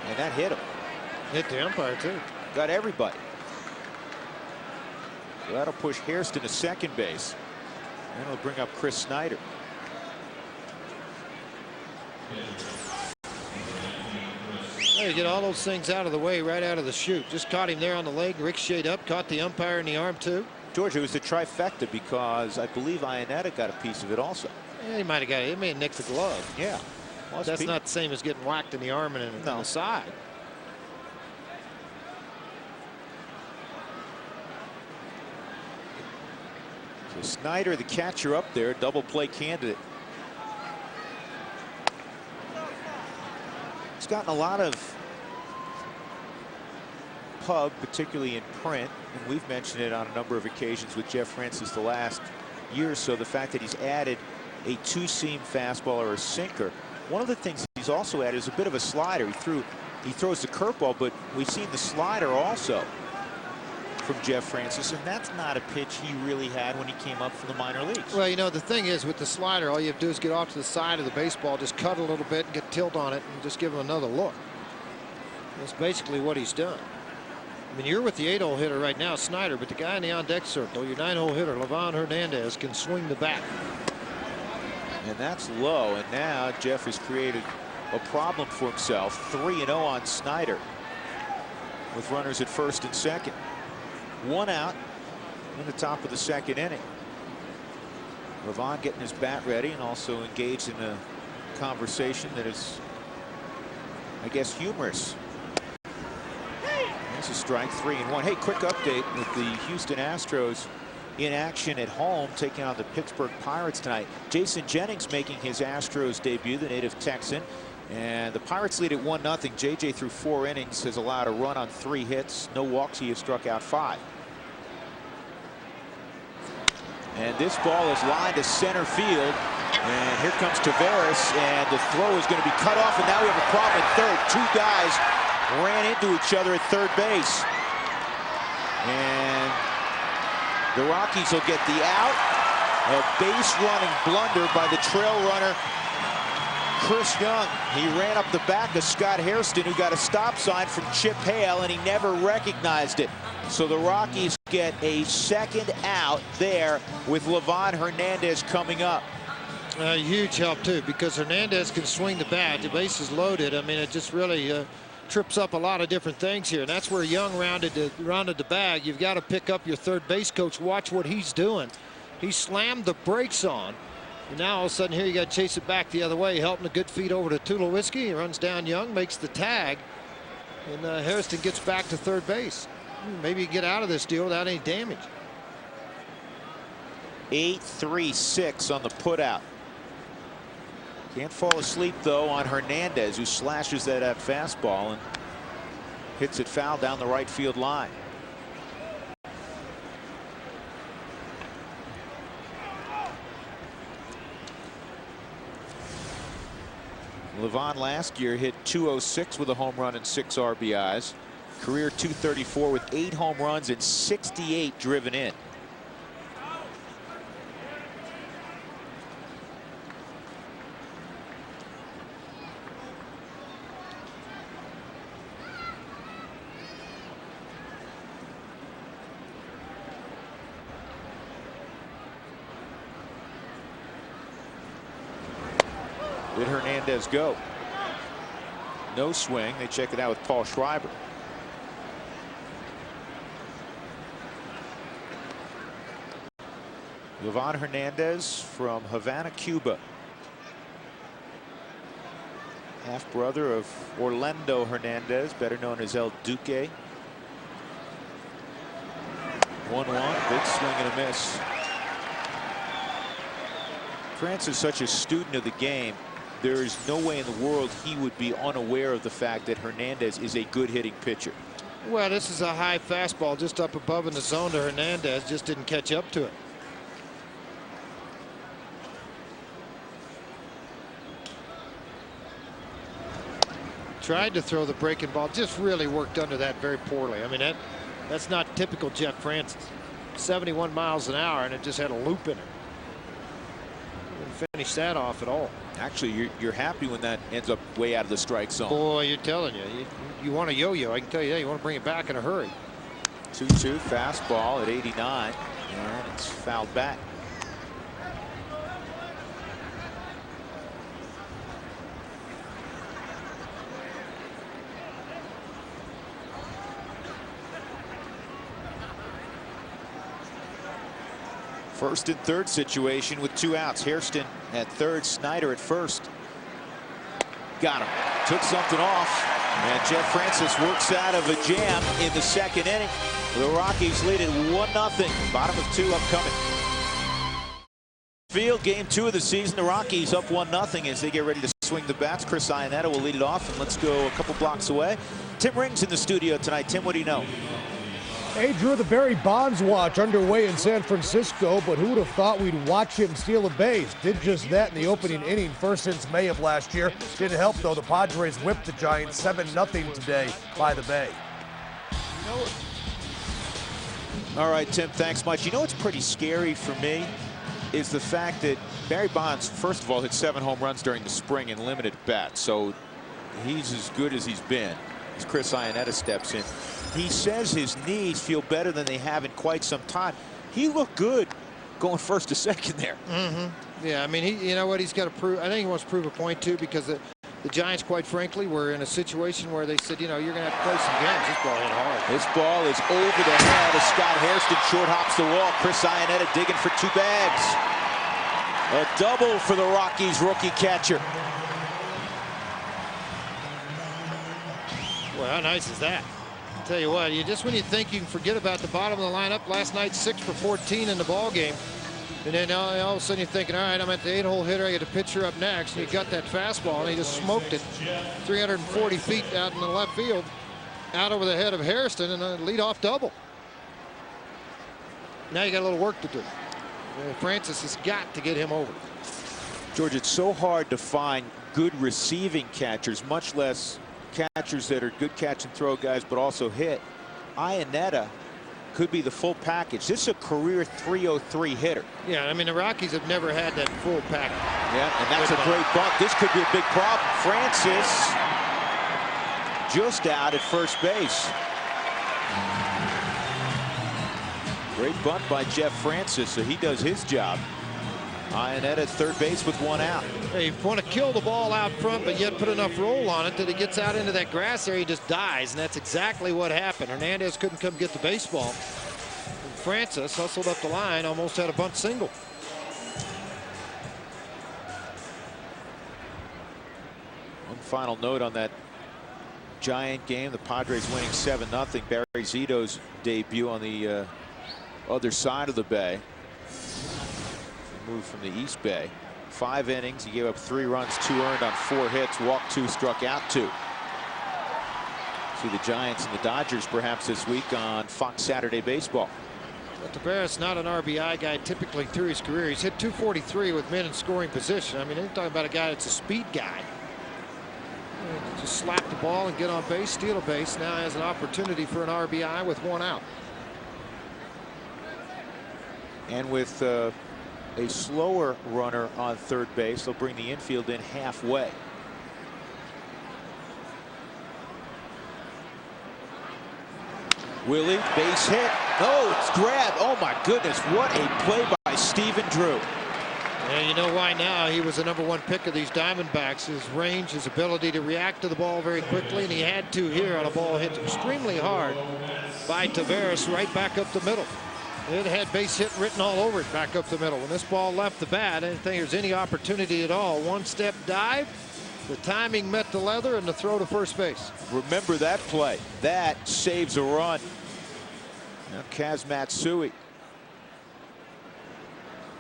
And that hit him. Hit the umpire, too. Got everybody. So that'll push Hairston to second base. And it'll bring up Chris Snyder. Well, you get all those things out of the way right out of the chute. Just caught him there on the leg, ricocheted up, caught the umpire in the arm, too. George, it was the trifecta because I believe Ionetta got a piece of it also. Yeah, he might have got it. It may have nicked the glove. Yeah. Well, that's not the same as getting whacked in the arm and in the side. So Snyder, the catcher up there, double play candidate. He's gotten a lot of pub, particularly in print, and we've mentioned it on a number of occasions with Jeff Francis the last year or so, the fact that he's added a two-seam fastball or a sinker. One of the things he's also added is a bit of a slider. He throws the curveball, but we've seen the slider also from Jeff Francis, and that's not a pitch he really had when he came up from the minor leagues. Well, you know, the thing is with the slider, all you have to do is get off to the side of the baseball, just cut a little bit and get tilt on it and just give him another look. That's basically what he's done. I mean, you're with the 8-hole hitter right now, Snyder, but the guy in the on-deck circle, your 9-hole hitter, Livan Hernandez, can swing the bat. And that's low, and now Jeff has created a problem for himself. 3-0 on Snyder with runners at first and second. 1 out in the top of the second inning. Livan getting his bat ready and also engaged in a conversation that is, I guess, humorous. There's a strike, 3-1. Hey, quick update with the Houston Astros in action at home, taking on the Pittsburgh Pirates tonight. Jason Jennings making his Astros debut, the native Texan. And the Pirates lead at 1-0. JJ through 4 innings has allowed a run on 3 hits. No walks. He has struck out 5. And this ball is lined to center field. And here comes Taveras. And the throw is going to be cut off. And now we have a problem at third. 2 guys ran into each other at third base. And the Rockies will get the out. A base running blunder by the trail runner Chris Young, he ran up the back of Scott Hairston, who got a stop sign from Chip Hale, and he never recognized it. So the Rockies get a second out there with Livan Hernandez coming up. Huge help, too, because Hernandez can swing the bat. The base is loaded. I mean, it just really trips up a lot of different things here. And that's where Young rounded the bag. You've got to pick up your third base coach. Watch what he's doing. He slammed the brakes on. And now all of a sudden here you got to chase it back the other way, helping the good feet over to Tulowitzki. He runs down Young, makes the tag, and Hairston gets back to third base. Maybe you get out of this deal without any damage. 8-3-6 on the putout. Can't fall asleep though on Hernandez, who slashes that fastball and hits it foul down the right field line. Livan last year hit .206 with a home run and 6 RBIs. Career .234 with 8 home runs and 68 driven in. Did Hernandez go? No swing. They check it out with Paul Schreiber. Livan Hernandez from Havana, Cuba. Half-brother of Orlando Hernandez, better known as El Duque. 1-1, big swing and a miss. France is such a student of the game. There is no way in the world he would be unaware of the fact that Hernandez is a good hitting pitcher. Well, this is a high fastball just up above in the zone to Hernandez. Just didn't catch up to it. Tried to throw the breaking ball, just really worked under that very poorly. I mean, that's not typical Jeff Francis. 71 miles an hour, and it just had a loop in it. Didn't finish that off at all. Actually, you're happy when that ends up way out of the strike zone. Boy, you're telling you want a yo-yo. I can tell you that. You want to bring it back in a hurry. 2-2 fastball at 89, and it's fouled back. First and third situation with 2 outs. Hairston at third, Snyder at first. Got him. Took something off. And Jeff Francis works out of a jam in the second inning. The Rockies lead at 1-0. Bottom of 2 upcoming. Field game 2 of the season. The Rockies up 1-0 as they get ready to swing the bats. Chris Iannetta will lead it off. And let's go a couple blocks away. Tim Ring's in the studio tonight. Tim, what do you know? Hey, Drew, the Barry Bonds watch underway in San Francisco, but who would have thought we'd watch him steal a base? Did just that in the opening inning, first since May of last year. Didn't help, though. The Padres whipped the Giants 7-0 today by the Bay. All right, Tim, thanks much. You know what's pretty scary for me is the fact that Barry Bonds, first of all, hit 7 home runs during the spring and limited bats, so he's as good as he's been as Chris Iannetta steps in. He says his knees feel better than they have in quite some time. He looked good going first to second there. Yeah, I mean, you know what, he's got to prove. I think he wants to prove a point too, because the Giants, quite frankly, were in a situation where they said, you know, you're going to have to play some games. This ball hit hard. This ball is over the head of Scott Hairston. Short hops the wall. Chris Iannetta digging for 2 bags. A double for the Rockies rookie catcher. Well, how nice is that? Tell you what, when you think you can forget about the bottom of the lineup, last night 6 for 14 in the ball game, and then all of a sudden you're thinking, all right, I'm at the 8-hole hitter, I get a pitcher up next, and you got that fastball, and he just smoked it 340 feet out in the left field, out over the head of Hairston, and a leadoff double. Now you got a little work to do. Francis has got to get him over. George, it's so hard to find good receiving catchers, much less catchers that are good catch and throw guys but also hit. Iannetta could be the full package. This is a career .303 hitter. Yeah, I mean, the Rockies have never had that full package. Yeah, and that's a great bunt. This could be a big problem. Francis just out at first base. Great bunt by Jeff Francis, so he does his job. Ionetta at third base with one out. Hey, you want to kill the ball out front, but yet put enough roll on it that it gets out into that grass area, he just dies, and that's exactly what happened. Hernandez couldn't come get the baseball. And Francis hustled up the line, almost had a bunt single. One final note on that Giant game, the Padres winning 7-0. Barry Zito's debut on the other side of the bay. Moved from the East Bay. 5 innings. He gave up 3 runs, 2 earned on 4 hits, walked 2, struck out 2. See the Giants and the Dodgers perhaps this week on Fox Saturday Baseball. But Tavares, not an RBI guy typically through his career. He's hit .243 with men in scoring position. I mean, they're talking about a guy that's a speed guy. Just slap the ball and get on base, steal a base. Now has an opportunity for an RBI with 1 out. And with a slower runner on third base, they'll bring the infield in halfway. Willie, base hit. Oh, it's grabbed. Oh my goodness, what a play by Stephen Drew. And you know why now? He was the #1 pick of these Diamondbacks. His range, his ability to react to the ball very quickly, and he had to here on a ball hit extremely hard by Tavares right back up the middle. It had base hit written all over it back up the middle. When this ball left the bat, I didn't think there was any opportunity at all. 1-step dive, the timing met the leather, and the throw to first base. Remember that play. That saves a run. Now Kaz Matsui.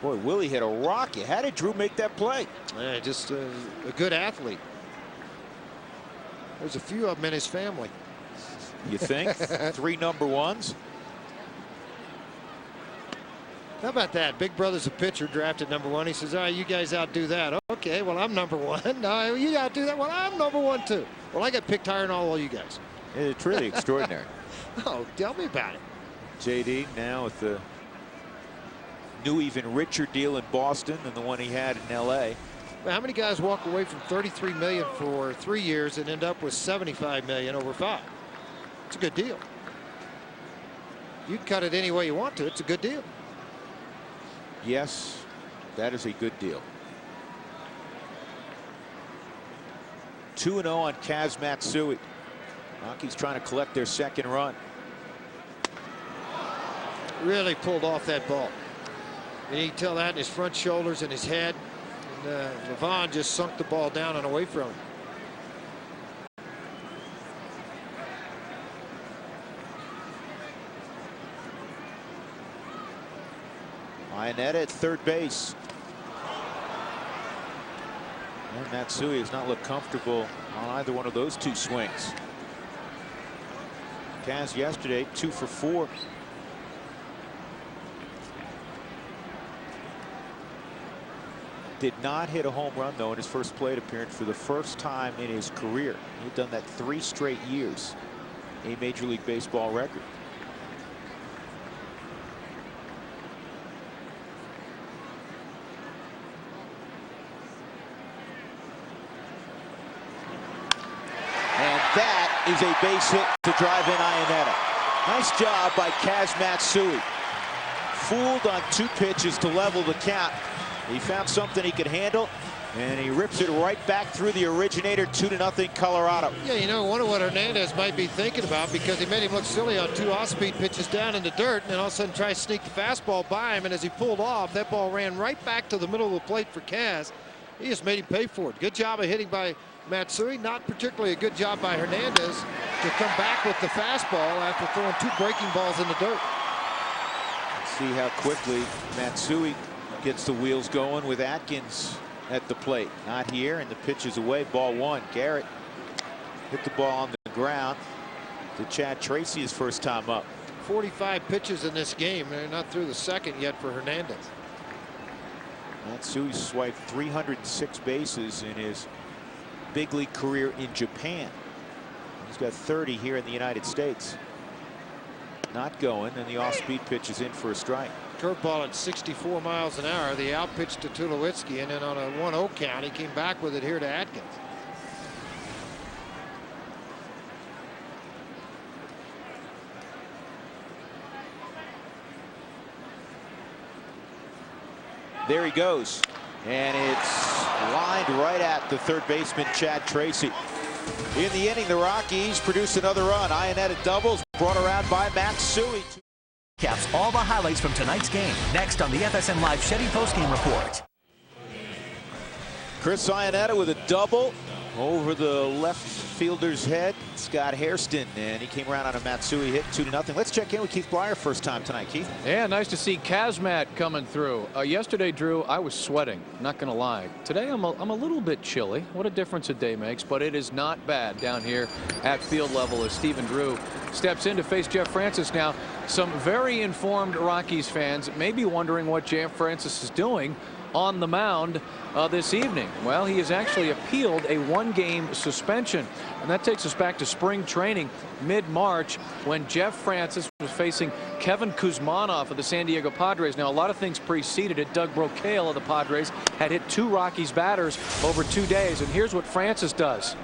Boy, Willie hit a rocket. How did Drew make that play? Yeah, just a good athlete. There's a few of them in his family. You think? 3 #1s. How about that? Big brother's a pitcher, drafted #1. He says, all right, you guys outdo that. Okay, well, I'm #1. No, you outdo that. Well, I'm #1 too. Well, I got picked higher than all you guys. It's really extraordinary. Oh, tell me about it. JD now with the new even richer deal in Boston than the one he had in LA. Well, how many guys walk away from $33 million for 3 years and end up with $75 million over 5? It's a good deal. You can cut it any way you want to. It's a good deal. Yes, that is a good deal. 2-0 on Kaz Matsui. Rockies trying to collect their 2nd run. Really pulled off that ball. And you can tell that in his front shoulders and his head. And Levon just sunk the ball down and away from him. Ionetta at third base. And Matsui has not looked comfortable on either one of those 2 swings. Kaz yesterday 2 for 4. Did not hit a home run though in his first plate appearance for the first time in his career. He'd done that 3 straight years. A Major League Baseball record. That is a base hit to drive in Ionetta. Nice job by Kaz Matsui. Fooled on 2 pitches to level the count. He found something he could handle, and he rips it right back through the originator. 2-0 Colorado. Yeah, you know, wonder what Hernandez might be thinking about, because he made him look silly on 2 off-speed pitches down in the dirt, and then all of a sudden tries to sneak the fastball by him, and as he pulled off, that ball ran right back to the middle of the plate for Kaz. He just made him pay for it. Good job of hitting by Matsui. Not particularly a good job by Hernandez to come back with the fastball after throwing 2 breaking balls in the dirt. Let's see how quickly Matsui gets the wheels going with Atkins at the plate. Not here, and the pitch is away. Ball 1. Garrett hit the ball on the ground to Chad Tracy his first time up. 45 pitches in this game. They're not through the 2nd yet for Hernandez. Matsui swiped 306 bases in his big league career in Japan. He's got 30 here in the United States. not going, and the off-speed pitch is in for a strike. Curveball at 64 miles an hour. The out pitch to Tulowitzki, and then on a 1-0 count, he came back with it here to Atkins. There he goes, and it's lined right at the third baseman, Chad Tracy. In the inning, the Rockies produced another run. Iannetta doubles, brought around by Matsui. Caps all the highlights from tonight's game next on the FSN Live Shetty postgame report. Chris Iannetta with a double over the left fielder's head. Scott Hairston, and he came around on a Matsui hit, 2-0. Let's check in with Keith Blyer first time tonight. Keith. Yeah, nice to see Kazmat coming through. Yesterday, Drew, I was sweating, not gonna lie. Today I'm a little bit chilly. What a difference a day makes, but it is not bad down here at field level as Stephen Drew steps in to face Jeff Francis. Now, some very informed Rockies fans may be wondering what Jeff Francis is doing on the mound this evening. Well, he has actually appealed a one-game suspension, and that takes us back to spring training mid-March when Jeff Francis was facing Kevin Kuzmanoff of the San Diego Padres. Now, a lot of things preceded it. Doug Brocail of the Padres had hit 2 Rockies batters over 2 days, and here's what Francis does.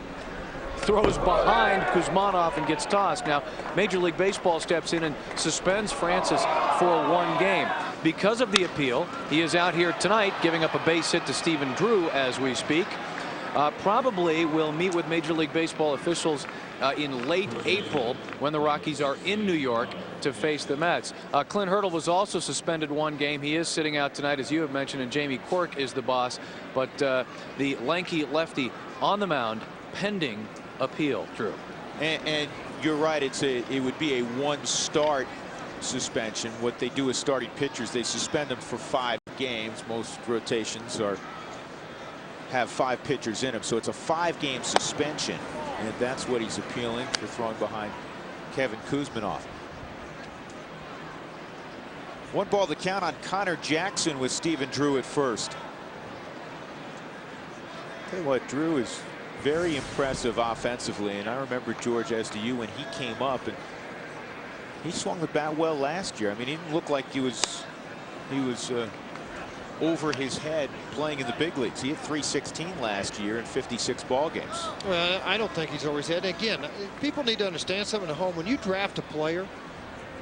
Throws behind Kuzmanoff and gets tossed. Now, Major League Baseball steps in and suspends Francis for 1 game. Because of the appeal, he is out here tonight giving up a base hit to Stephen Drew as we speak. Probably will meet with Major League Baseball officials in late April when the Rockies are in New York to face the Mets. Clint Hurdle was also suspended 1 game. He is sitting out tonight, as you have mentioned, and Jamie Quirk is the boss. But the lanky lefty on the mound pending appeal, Drew. And you're right, it would be a 1-start suspension. What they do with starting pitchers, they suspend them for 5 games. Most rotations have 5 pitchers in them, so it's a 5-game suspension, and that's what he's appealing for, throwing behind Kevin Kuzmanoff. 1 ball to count on Connor Jackson with Stephen Drew at first. Tell you what, Drew is very impressive offensively, and I remember, George, as do you, when he came up, and he swung the bat well last year. I mean, he didn't look like he was over his head playing in the big leagues. He hit .316 last year in 56 ball games. Well, I don't think he's over his head. Again, people need to understand something at home. When you draft a player,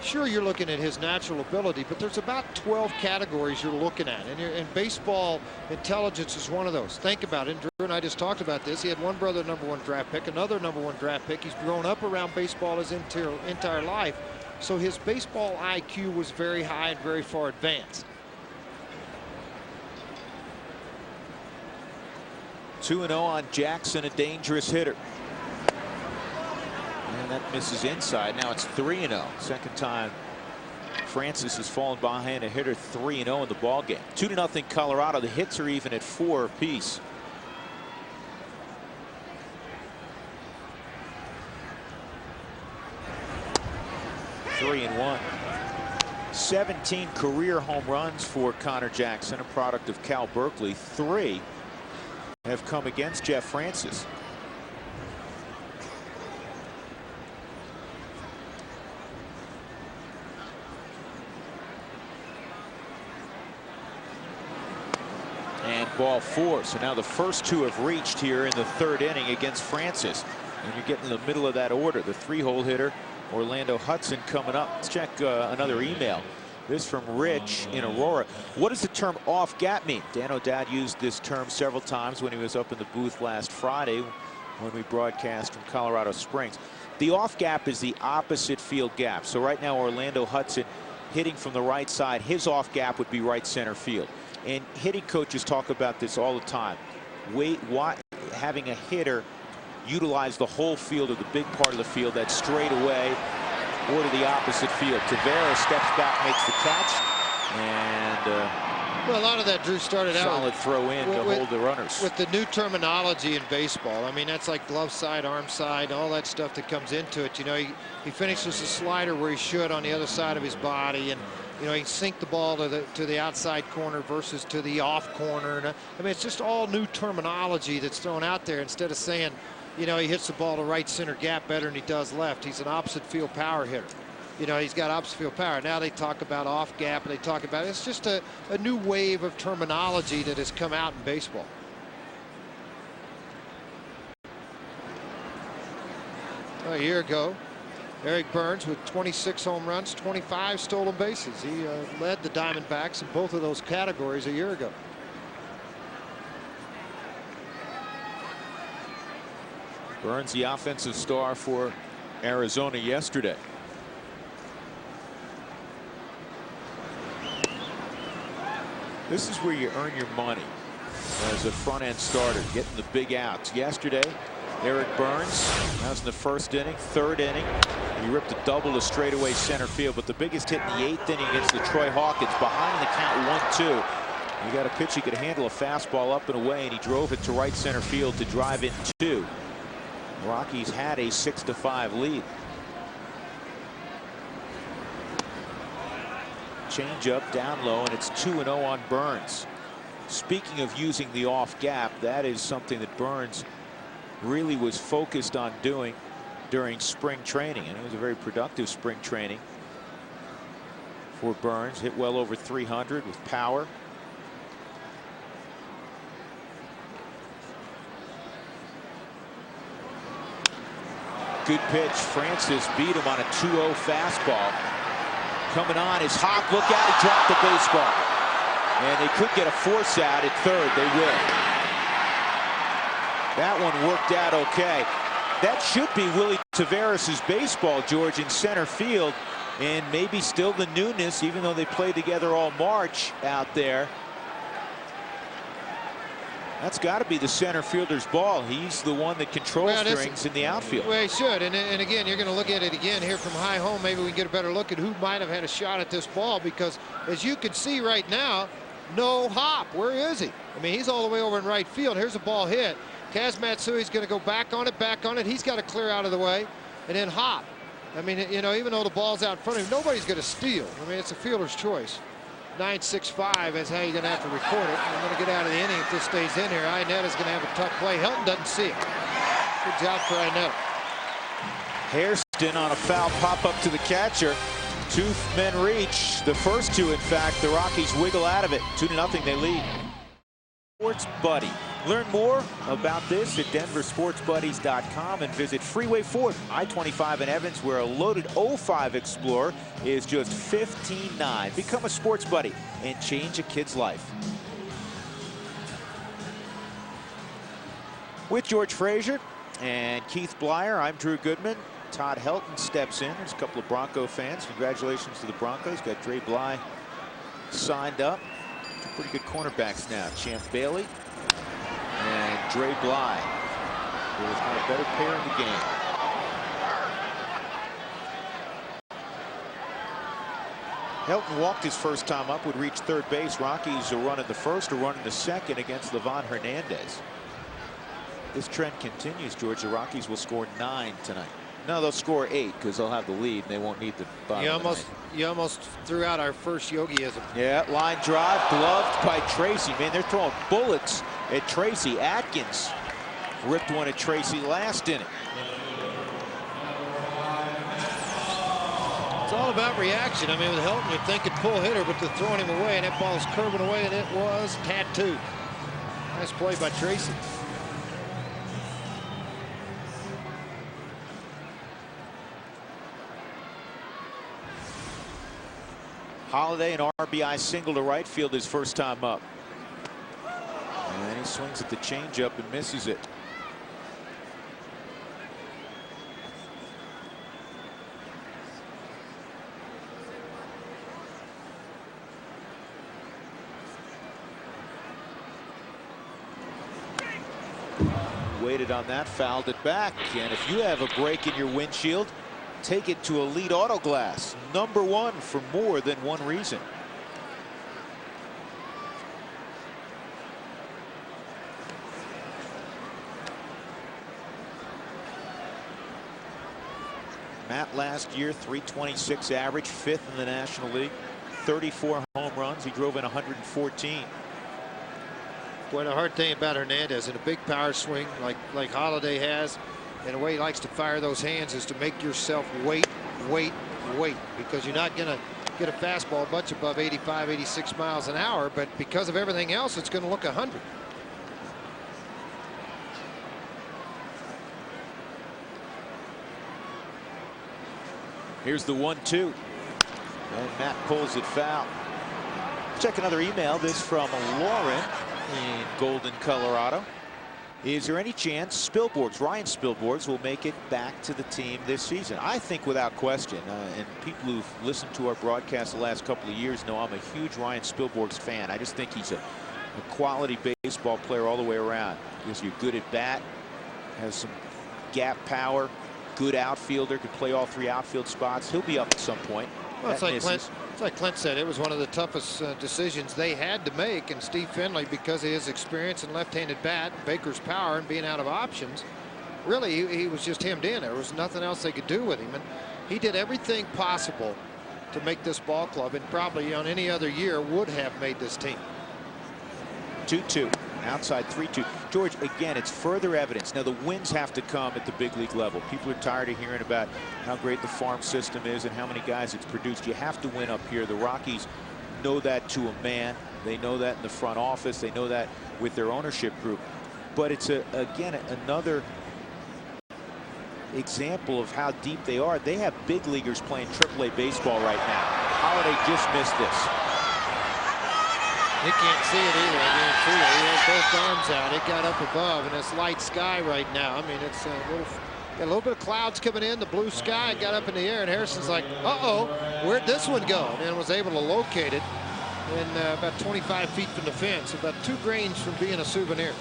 sure, you're looking at his natural ability, but there's about 12 categories you're looking at, and baseball intelligence is one of those. Think about it. Drew and I just talked about this. He had one brother #1 draft pick, another #1 draft pick. He's grown up around baseball his entire life, so his baseball IQ was very high and very far advanced. 2-0 on Jackson, a dangerous hitter. And that misses inside. Now it's 3-0. Second time Francis has fallen behind a hitter, 3-0 in the ball game. 2-0 Colorado. The hits are even at 4 apiece. Three and 1. 17 career home runs for Connor Jackson, a product of Cal Berkeley. 3 have come against Jeff Francis. And ball 4. So now the first 2 have reached here in the 3rd inning against Francis. And you're getting in the middle of that order. The 3-hole hitter, Orlando Hudson, coming up. Let's check another email. This from Rich in Aurora. What does the term off gap mean? Dan O'Dowd used this term several times when he was up in the booth last Friday when we broadcast from Colorado Springs. The off gap is the opposite field gap. So right now Orlando Hudson hitting from the right side. His off gap would be right center field. And hitting coaches talk about this all the time. Having a hitter utilize the whole field or the big part of the field, that's straight away or to the opposite field. Tavera steps back, makes the catch, and well, a lot of that, Drew, started out solid throw in to hold the runners. With the new terminology in baseball, I mean, that's like glove side, arm side, all that stuff that comes into it. You know, he finishes the slider where he should on the other side of his body, and you know, he sink the ball to the outside corner versus to the off corner. And I mean, it's just all new terminology that's thrown out there instead of saying, you know, he hits the ball to right center gap better than he does left. He's an opposite field power hitter. you know, he's got opposite field power. Now they talk about off gap, and they talk about it's just a new wave of terminology that has come out in baseball. A year ago, Eric Burns with 26 home runs, 25 stolen bases. He led the Diamondbacks in both of those categories a year ago. Burns, the offensive star for Arizona yesterday. This is where you earn your money as a front-end starter, getting the big outs. Yesterday, Eric Burns, that was in the first inning, third inning. He ripped a double to straightaway center field, but the biggest hit in the 8th inning against the Troy Hawkins, behind the count 1-2. He got a pitch he could handle, a fastball up and away, and he drove it to right center field to drive in 2. The Rockies had a 6-5 lead. Change up down low, and it's 2-0 on Burns. Speaking of using the off gap, that is something that Burns really was focused on doing during spring training, and it was a very productive spring training for Burns. Hit well over 300 with power. Good pitch. Francis beat him on a 2-0 fastball. Coming on is Hawk. Look out, he dropped the baseball. And they could get a force out at third. They will. That one worked out okay. That should be Willie Taveras' baseball, George, in center field. And maybe still the newness, even though they played together all March out there. That's got to be the center fielder's ball. He's the one that controls strings in the outfield. Well, he should. And again, you're going to look at it again here from high home. Maybe we can get a better look at who might have had a shot at this ball, because as you can see right now, no hop. Where is he? I mean, he's all the way over in right field. Here's a ball hit. Kaz Matsui's going to go back on it. He's got to clear out of the way and then hop. I mean, you know, even though the ball's out in front of him, nobody's going to steal. I mean, it's a fielder's choice. 9.65 is how you're going to have to record it. I'm going to get out of the inning if this stays in here. Iannetta is going to have a tough play. Helton doesn't see it. Good job for Iannetta. Hairston on a foul pop-up to the catcher. 2 men reach. The first 2, in fact, the Rockies wiggle out of it. 2-0, they lead. Sports Buddy. Learn more about this at denversportsbuddies.com and visit Freeway 4th, I-25 in Evans, where a loaded 05 Explorer is just $15,900. Become a sports buddy and change a kid's life. With George Frazier and Keith Blyer, I'm Drew Goodman. Todd Helton steps in. There's a couple of Bronco fans. Congratulations to the Broncos. Got Dre Bly signed up. Pretty good cornerbacks now. Champ Bailey and Dre Bly. There was not a better pair in the game. Helton walked his first time up, would reach third base. Rockies are running the first or running the second against Livan Hernandez. This trend continues, George. The Rockies will score 9 tonight. No, they'll score 8 because they'll have the lead and they won't need the bottom. You almost threw out our first Yogiism. Yeah, line drive, gloved by Tracy. Man, they're throwing bullets at Tracy. Atkins ripped one at Tracy last inning. It's all about reaction. I mean, with Helton, you're thinking pull hitter, but they're throwing him away, and that ball's curving away, and it was tattooed. Nice play by Tracy. Holiday, an RBI single to right field his first time up. And then he swings at the changeup and misses it. Waited on that, fouled it back. And if you have a break in your windshield, take it to Elite Auto Glass, #1 for more than one reason. Matt last year, .326 average, 5th in the National League, 34 home runs. He drove in 114. Boy, the hard thing about Hernandez, in a big power swing like Holiday has, and the way he likes to fire those hands, is to make yourself wait wait, because you're not going to get a fastball much above 85, 86 miles an hour, but because of everything else, it's going to look 100. Here's the 1-2. And Matt pulls it foul. Check another email. This from Lauren in Golden, Colorado. Is there any chance Ryan Spilborghs will make it back to the team this season? I think without question. And people who've listened to our broadcast the last couple of years know I'm a huge Ryan Spilborghs fan. I just think he's a quality baseball player all the way around. Because you're good at bat, has some gap power, good outfielder, could play all 3 outfield spots. He'll be up at some point. Well, it's like Clint said, it was one of the toughest decisions they had to make, and Steve Finley, because of his experience and left-handed bat, Baker's power, and being out of options, really he was just hemmed in. There was nothing else they could do with him, and he did everything possible to make this ball club, and probably on any other year would have made this team. 2-2. Outside 3-2. George, again, it's further evidence. Now, the wins have to come at the big league level. People are tired of hearing about how great the farm system is and how many guys it's produced. You have to win up here. The Rockies know that to a man. They know that in the front office. They know that with their ownership group. But it's, again, another example of how deep they are. They have big leaguers playing AAA baseball right now. Holiday just missed this. He can't see it either. I mean, truly, he has both arms out. It got up above, and it's light sky right now. I mean, it's got a little bit of clouds coming in. The blue sky, it got up in the air, and Harrison's like, uh-oh, where'd this one go? And was able to locate it in about 25 feet from the fence, about 2 grains from being a souvenir.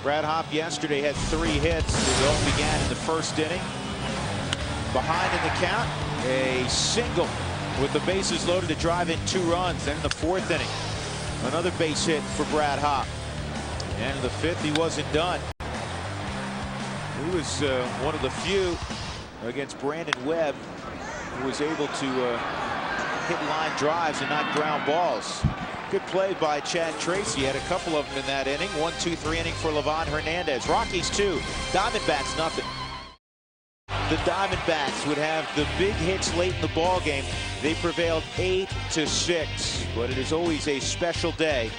Brad Hopp yesterday had 3 hits. It all began in the first inning. Behind in the count, a single with the bases loaded to drive in 2 runs. Then in the 4th inning, another base hit for Brad Hopp. And in the 5th, he wasn't done. He was one of the few against Brandon Webb who was able to hit line drives and not ground balls. Good play by Chad Tracy. Had a couple of them in that inning. 1-2-3 inning for Livan Hernandez. Rockies 2, Diamondbacks nothing. The Diamondbacks would have the big hits late in the ball game. They prevailed 8-6, but it is always a special day.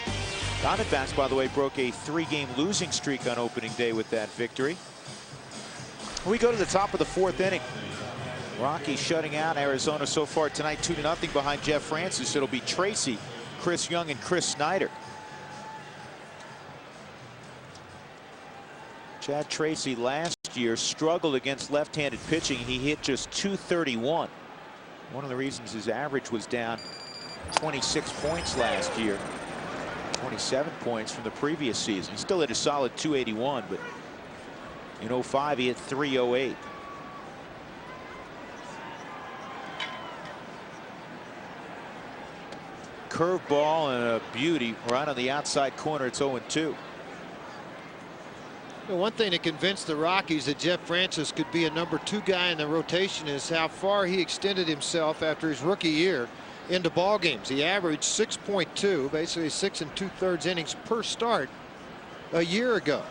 Diamondbacks, by the way, broke a 3-game losing streak on opening day with that victory. We go to the top of the 4th inning. Rockies shutting out Arizona so far tonight 2-0 behind Jeff Francis. It'll be Tracy, Chris Young, and Chris Snyder. Chad Tracy last year struggled against left-handed pitching. He hit just .231. One of the reasons his average was down 26 points last year. 27 points from the previous season. He still hit a solid .281, but in 05 he hit .308. Curveball and a beauty right on the outside corner. It's 0-2. One thing that convinced the Rockies that Jeff Francis could be a #2 guy in the rotation is how far he extended himself after his rookie year into ball games. He averaged 6.2, basically 6 2/3 innings per start a year ago.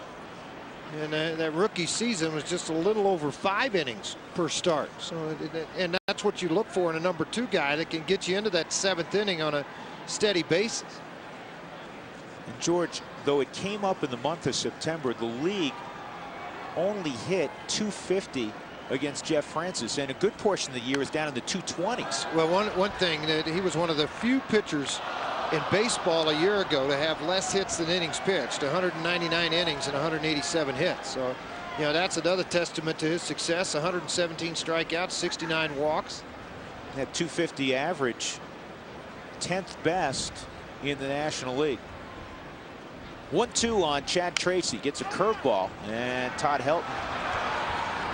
And that rookie season was just a little over 5 innings per start. So, and that's what you look for in a #2 guy that can get you into that 7th inning on a steady basis. And George, though it came up in the month of September, the league only hit .250 against Jeff Francis, and a good portion of the year is down in the 220s. Well, one thing, that he was one of the few pitchers in baseball a year ago to have less hits than innings pitched, 199 innings and 187 hits. So, you know, that's another testament to his success. 117 strikeouts, 69 walks. That .250 average, 10th best in the National League. 1-2 on Chad Tracy. Gets a curveball, and Todd Helton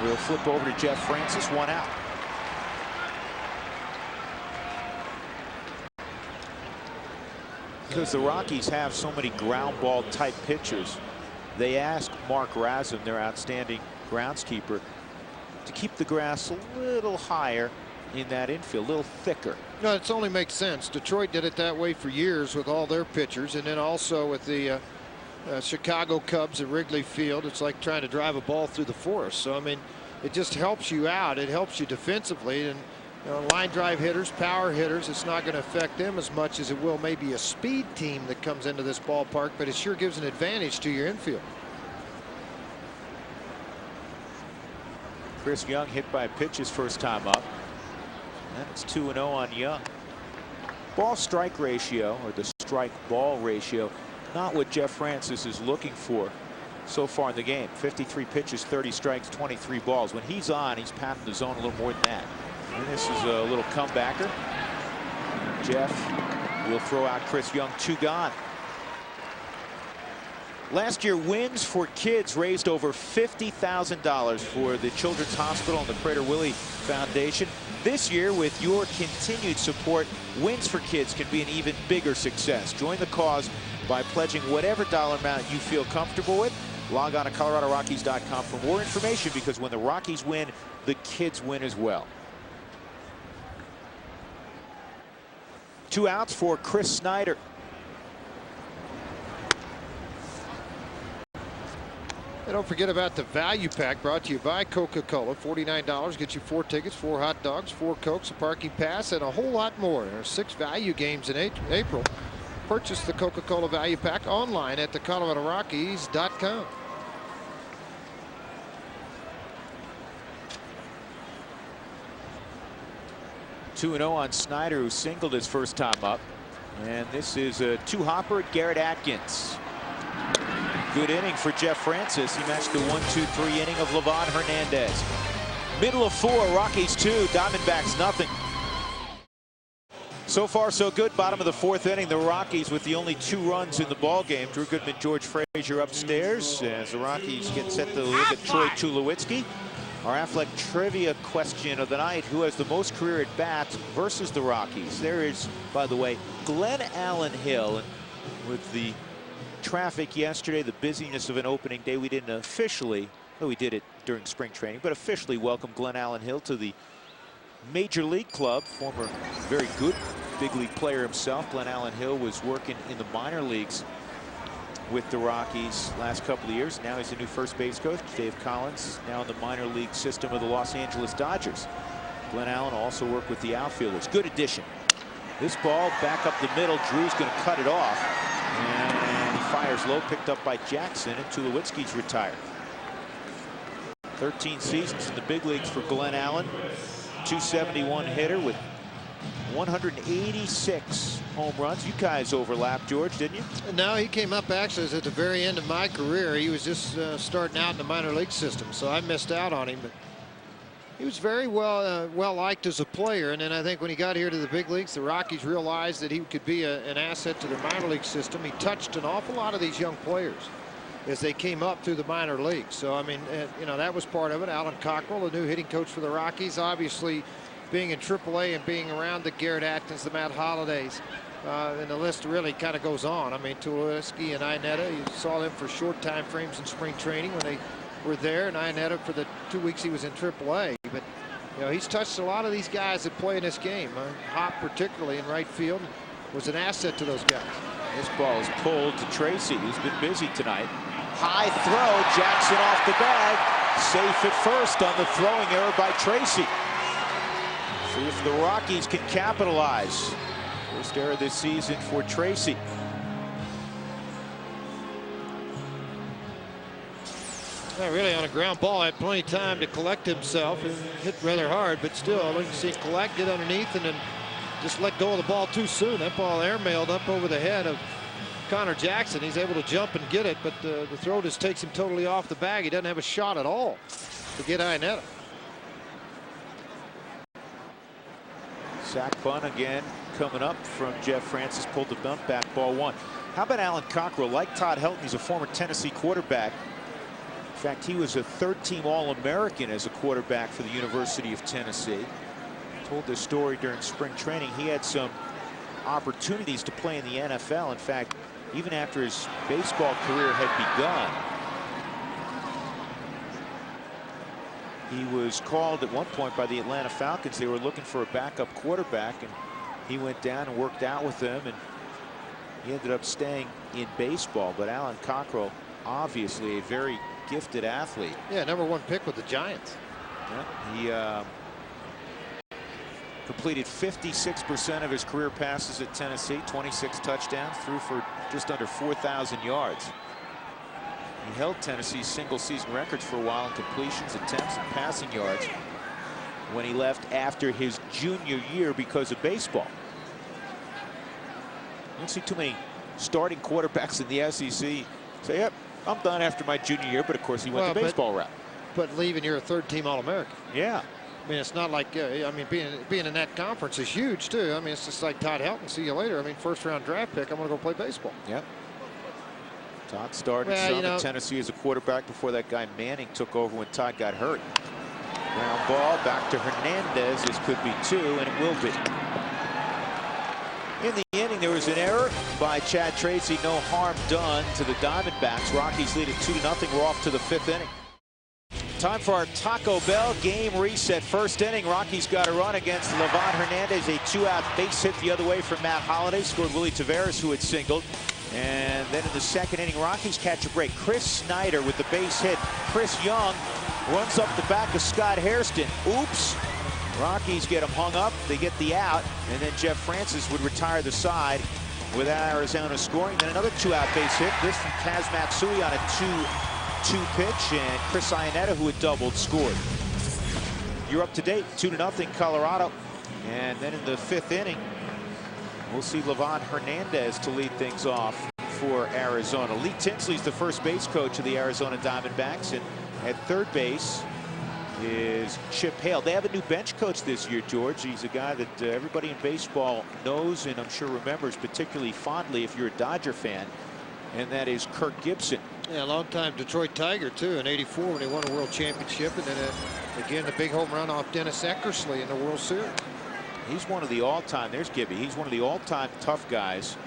will flip over to Jeff Francis. 1 out. Because the Rockies have so many ground ball type pitchers, they ask Mark Razum, their outstanding groundskeeper, to keep the grass a little higher in that infield, a little thicker. No, it only makes sense. Detroit did it that way for years with all their pitchers, and then also with the Chicago Cubs at Wrigley Field. It's like trying to drive a ball through the forest. So, I mean, it just helps you out. It helps you defensively. And line drive hitters, power hitters, it's not going to affect them as much as it will maybe a speed team that comes into this ballpark, but it sure gives an advantage to your infield. Chris Young hit by a pitch his first time up. And it's 2-0 on Young. Ball strike ratio, or the strike ball ratio, not what Jeff Francis is looking for so far in the game. 53 pitches, 30 strikes, 23 balls. When he's on, he's patting the zone a little more than that. And this is a little comebacker. Jeff will throw out Chris Young, 2 gone. Last year, Wins for Kids raised over $50,000 for the Children's Hospital and the Prater-Willi Foundation. This year, with your continued support, Wins for Kids can be an even bigger success. Join the cause by pledging whatever dollar amount you feel comfortable with. Log on to ColoradoRockies.com for more information, because when the Rockies win, the kids win as well. 2 outs for Chris Snyder. And don't forget about the value pack brought to you by Coca-Cola. $49 gets you 4 tickets, 4 hot dogs, 4 Cokes, a parking pass, and a whole lot more. There are 6 value games in April. Purchase the Coca-Cola value pack online at theColoradoRockies.com. $2-0 on Snyder, who singled his first time up. And this is a 2-hopper at Garrett Atkins. Good inning for Jeff Francis. He matched the 1-2-3 inning of Livan Hernandez. Middle of 4, Rockies 2, Diamondbacks nothing. So far, so good. Bottom of the 4th inning, the Rockies with the only 2 runs in the ball game. Drew Goodman, George Frazier upstairs as the Rockies get set to look at Troy Tulowitzki. Our Affleck trivia question of the night: who has the most career at bats versus the Rockies? There is, by the way, Glenn Allen Hill. And with the traffic yesterday, the busyness of an opening day, we didn't officially, well, we did it during spring training, but officially welcome Glenn Allen Hill to the Major League Club. Former very good big league player himself. Glenn Allen Hill was working in the minor leagues with the Rockies last couple of years. Now he's the new first base coach. Dave Collins now in the minor league system of the Los Angeles Dodgers. Glenn Allen also worked with the outfielders. Good addition. This ball back up the middle. Drew's going to cut it off. And he fires low, picked up by Jackson, and Tulowitzki's retired. 13 seasons in the big leagues for Glenn Allen. 271 hitter with 186 home runs. You guys overlapped, George, didn't you? No, he came up actually at the very end of my career. He was just starting out in the minor league system, so I missed out on him. But he was very well liked as a player, and then I think when he got here to the big leagues, the Rockies realized that he could be an asset to their minor league system. He touched an awful lot of these young players as they came up through the minor leagues. So I mean, you know, that was part of it. Alan Cockrell, the new hitting coach for the Rockies, obviously being in AAA and being around the Garrett Atkins, the Matt Hollidays, and the list really kind of goes on. I mean, Tulowitzki and Iannetta, you saw them for short time frames in spring training when they were there, and Iannetta for the 2 weeks he was in AAA. But you know, he's touched a lot of these guys that play in this game. Hop, particularly in right field, was an asset to those guys. This ball is pulled to Tracy, who's been busy tonight. High throw, Jackson off the bag, safe at first on the throwing error by Tracy. See if the Rockies can capitalize. First error this season for Tracy. Yeah, really on a ground ball, had plenty of time to collect himself. It hit rather hard, but still, you can see it collect, get underneath, and then just let go of the ball too soon. That ball airmailed up over the head of Connor Jackson. He's able to jump and get it, but the throw just takes him totally off the bag. He doesn't have a shot at all to get Iannetta. Sack bunt again coming up from Jeff Francis. Pulled the bunt back, ball 1. How about Alan Cockrell? Like Todd Helton, he's a former Tennessee quarterback. In fact, he was a third-team All-American as a quarterback for the University of Tennessee. Told this story during spring training. He had some opportunities to play in the NFL. In fact, even after his baseball career had begun, he was called at one point by the Atlanta Falcons. They were looking for a backup quarterback, and he went down and worked out with them, and he ended up staying in baseball. But Alan Cockrell, obviously a very gifted athlete. Yeah, #1 pick with the Giants. Yeah, he completed 56% of his career passes at Tennessee, 26 touchdowns, threw for just under 4,000 yards. He held Tennessee's single-season records for a while in completions, attempts, and passing yards when he left after his junior year because of baseball. You don't see too many starting quarterbacks in the SEC say, yep, I'm done after my junior year, but of course he went the baseball route. But leaving, you're a third-team All-American. Yeah. I mean, it's not like, I mean, being in that conference is huge, too. I mean, it's just like Todd Helton, see you later. I mean, first-round draft pick, I'm going to go play baseball. Yep. Todd started some in Tennessee as a quarterback before that guy Manning took over when Todd got hurt. Ground ball back to Hernandez. This could be 2, and it will be. In the inning, there was an error by Chad Tracy. No harm done to the Diamondbacks. Rockies lead it 2-0. We're off to the 5th inning. Time for our Taco Bell game reset. First inning, Rockies got a run against Livan Hernandez. A 2-out base hit the other way from Matt Holliday. Scored Willie Taveras, who had singled. And then in the second inning, Rockies catch a break. Chris Snyder with the base hit. Chris Young runs up the back of Scott Hairston. Oops. Rockies get him hung up. They get the out. And then Jeff Francis would retire the side without Arizona scoring. Then another 2-out base hit. This from Kaz Matsui on a 2-2 pitch. And Chris Iannetta, who had doubled, scored. You're up to date. 2-0 Colorado. And then in the 5th inning, we'll see Livan Hernandez to lead things off for Arizona. Lee Tinsley's the first base coach of the Arizona Diamondbacks, and at third base is Chip Hale. They have a new bench coach this year, George. He's a guy that everybody in baseball knows and I'm sure remembers particularly fondly if you're a Dodger fan, and that is Kirk Gibson. Yeah, a long-time Detroit Tiger, too, in '84 when he won a World Championship, and then again the big home run off Dennis Eckersley in the World Series. He's one of the all-time, there's Gibby, he's one of the all-time tough guys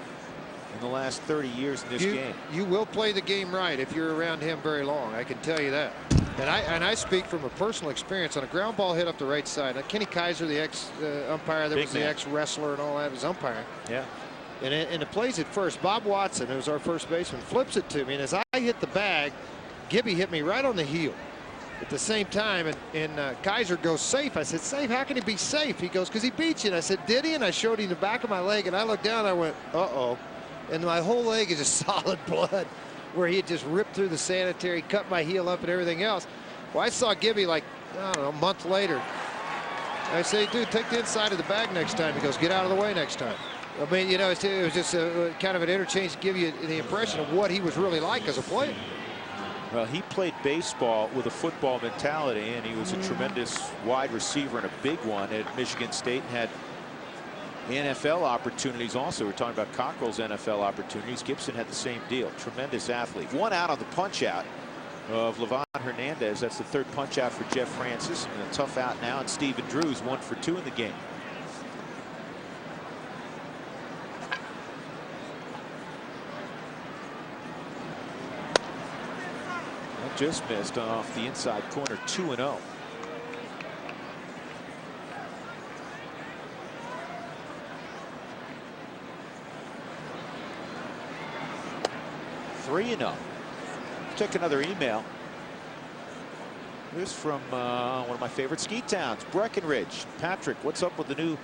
in the last 30 years in this game. You will play the game right if you're around him very long, I can tell you that. And I speak from a personal experience on a ground ball hit up the right side. Now, Kenny Kaiser, the ex-umpire, that was the ex-wrestler and all that, was umpiring. Yeah. And it plays at first. Bob Watson, who was our first baseman, flips it to me, and as I hit the bag, Gibby hit me right on the heel. At the same time, and Kaiser goes, safe. I said, safe? How can he be safe? He goes, because he beat you. And I said, did he? And I showed him the back of my leg, and I looked down, and I went, uh-oh. And my whole leg is just solid blood, where he had just ripped through the sanitary, cut my heel up and everything else. Well, I saw Gibby like, I don't know, a month later. I say, dude, take the inside of the bag next time. He goes, get out of the way next time. I mean, you know, it was just kind of an interchange to give you the impression of what he was really like as a player. Well, he played baseball with a football mentality, and he was a tremendous wide receiver and a big one at Michigan State, and had NFL opportunities also. We're talking about Cockrell's NFL opportunities. Gibson had the same deal. Tremendous athlete. 1 out on the punch out of Livan Hernandez. That's the 3rd punch out for Jeff Francis, and a tough out now, and Stephen Drew's 1 for 2 in the game. Just missed off the inside corner. 2-0. Check another email. This from one of my favorite ski towns, Breckenridge. Patrick, what's up with the new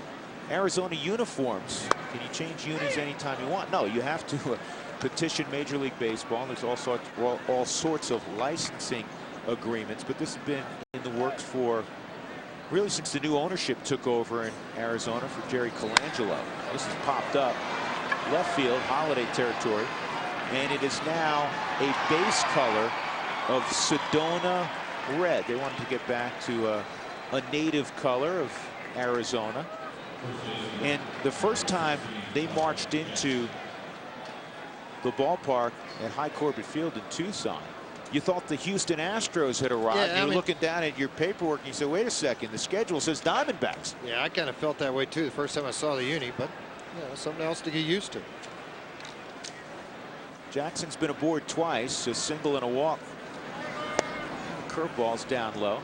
Arizona uniforms? Can you change unis anytime you want? No, you have to petition Major League Baseball. There's all sorts of licensing agreements, but this has been in the works for really since the new ownership took over in Arizona for Jerry Colangelo. This has popped up left field, holiday territory, and it is now a base color of Sedona red. They wanted to get back to a native color of Arizona, and the first time they marched into the ballpark at High Corbett Field in Tucson, you thought the Houston Astros had arrived. Yeah, you're looking down at your paperwork and you say, wait a second, the schedule says Diamondbacks. Yeah, I kind of felt that way too the first time I saw the uni, but something else to get used to. Jackson's been aboard twice, a single and a walk. Curveball's down low.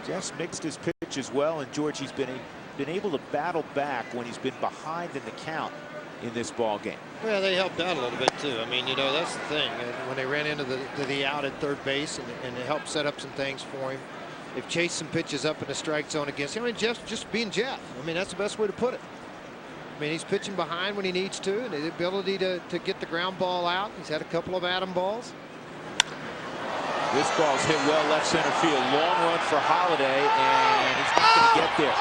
Jeff's mixed his pitch as well, and George, he's been able to battle back when he's been behind in the count in this ball game. Well, they helped out a little bit too. I mean, you know, that's the thing. When they ran into the out at third base, and it helped set up some things for him. They've chased some pitches up in the strike zone against him. I mean, Jeff's just being Jeff. I mean, that's the best way to put it. I mean, he's pitching behind when he needs to, and the ability to get the ground ball out. He's had a couple of atom balls. This ball's hit well left center field. Long run for Holiday, and he's not going to get there.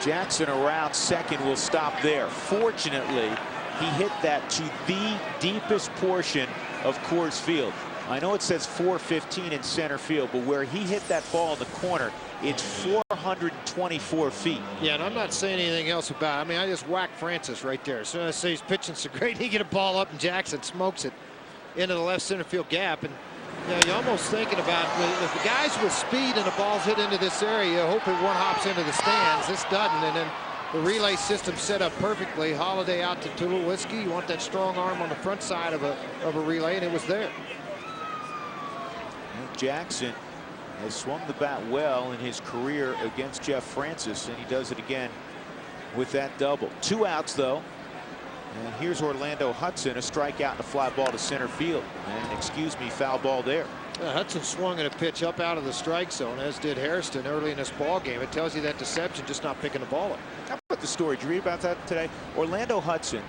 Jackson around second will stop there. Fortunately, he hit that to the deepest portion of Coors Field. I know it says 415 in center field, but where he hit that ball in the corner, it's 424 feet. Yeah, and I'm not saying anything else about it. I mean, I just whacked Francis right there. As soon as I say he's pitching so great, he get a ball up, and Jackson smokes it into the left center field gap. And you know, you're almost thinking about if the guys with speed and the ball's hit into this area, you hope it one hops into the stands. This doesn't, and then the relay system set up perfectly. Holiday out to Tulowitzki. You want that strong arm on the front side of a relay, and it was there. Jackson has swung the bat well in his career against Jeff Francis, and he does it again with that double. 2 outs though, and here's Orlando Hudson, a strikeout and a fly ball to center field, and excuse me, foul ball there. Hudson swung at a pitch up out of the strike zone, as did Hairston early in this ball game. It tells you that deception, just not picking the ball up. How about the story? Did you read about that today? Orlando Hudson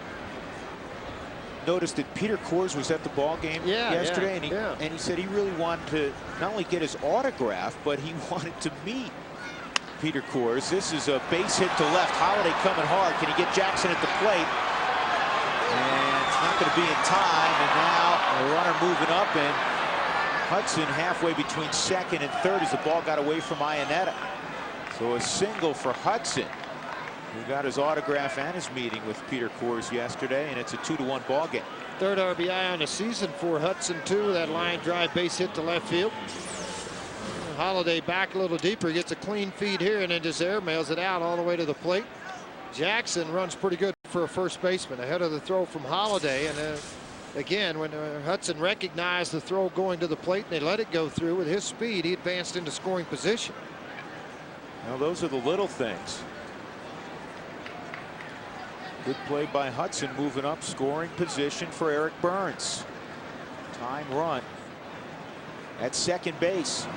noticed that Peter Coors was at the ball game yesterday, and he said he really wanted to not only get his autograph, but he wanted to meet Peter Coors. This is a base hit to left. Holiday coming hard. Can he get Jackson at the plate? And it's not going to be in time. And now a runner moving up, and Hudson halfway between second and third as the ball got away from Iannetta. So a single for Hudson, who got his autograph and his meeting with Peter Coors yesterday, and it's a 2-1 ball game. Third RBI on the season for Hudson, too. That line drive base hit to left field. Holiday back a little deeper, gets a clean feed here, and then just airmails it out all the way to the plate. Jackson runs pretty good for a first baseman ahead of the throw from Holiday, and again, when Hudson recognized the throw going to the plate and they let it go through, with his speed, he advanced into scoring position. Well, those are the little things. Good play by Hudson, moving up scoring position for Eric Burns. Time run at second base.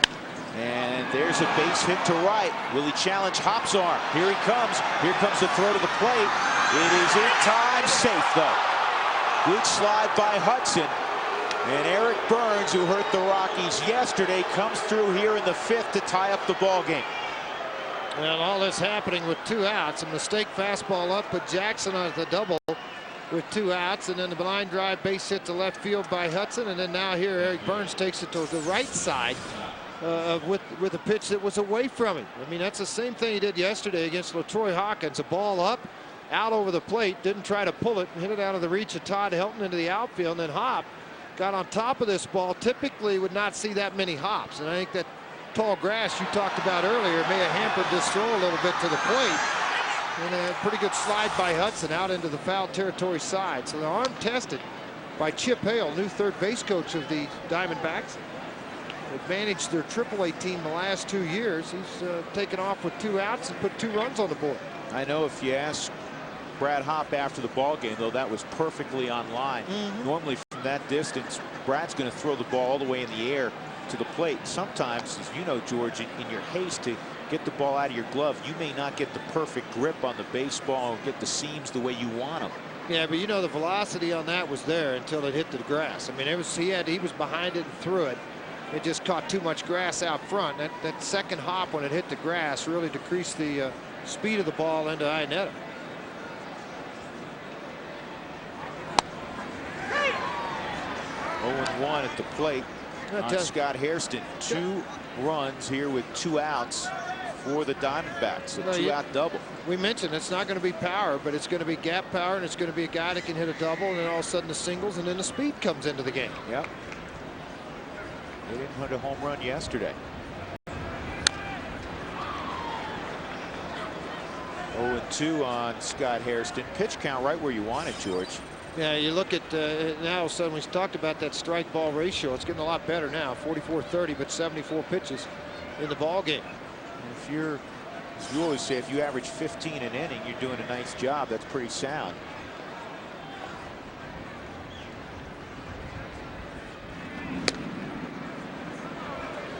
And there's a base hit to right. Will he challenge Hop's arm? Here he comes. Here comes the throw to the plate. It is in time, safe though. Good slide by Hudson. And Eric Burns, who hurt the Rockies yesterday, comes through here in the 5th to tie up the ball game. Well, all this happening with 2 outs. A mistake fastball up, put Jackson on the double with 2 outs, and then the line drive base hit to left field by Hudson, and then now here Eric Burns takes it to the right side with a pitch that was away from him. I mean, that's the same thing he did yesterday against LaTroy Hawkins. A ball up, out over the plate, didn't try to pull it, hit it out of the reach of Todd Helton into the outfield, and then Hop got on top of this ball. Typically would not see that many hops, and I think that tall grass you talked about earlier may have hampered this throw a little bit to the plate. And a pretty good slide by Hudson out into the foul territory side. So the arm tested by Chip Hale, new third base coach of the Diamondbacks. They've managed their AAA team the last 2 years. He's taken off with 2 outs and put 2 runs on the board. I know if you ask Brad Hop after the ball game, though, that was perfectly on line. Normally from that distance, Brad's going to throw the ball all the way in the air to the plate. Sometimes, as you know, George, in your haste to get the ball out of your glove, you may not get the perfect grip on the baseball and get the seams the way you want them. Yeah, but you know, the velocity on that was there until it hit the grass. I mean, it was he was behind it and threw it. It just caught too much grass out front. That second hop when it hit the grass really decreased the speed of the ball into Iannetta. Oh, 1 at the plate on Scott Hairston. 2 runs here with 2 outs for the Diamondbacks. A 2-out double. We mentioned it's not going to be power, but it's going to be gap power, and it's going to be a guy that can hit a double, and then all of a sudden the singles, and then the speed comes into the game. Yep. They didn't hit a home run yesterday. 0-2 on Scott Hairston. Pitch count right where you want it, George. Yeah, you look at now, all of a sudden we talked about that strike ball ratio. It's getting a lot better now, 44-30, but 74 pitches in the ball game. If you're, as you always say, if you average 15 an inning, you're doing a nice job. That's pretty sound.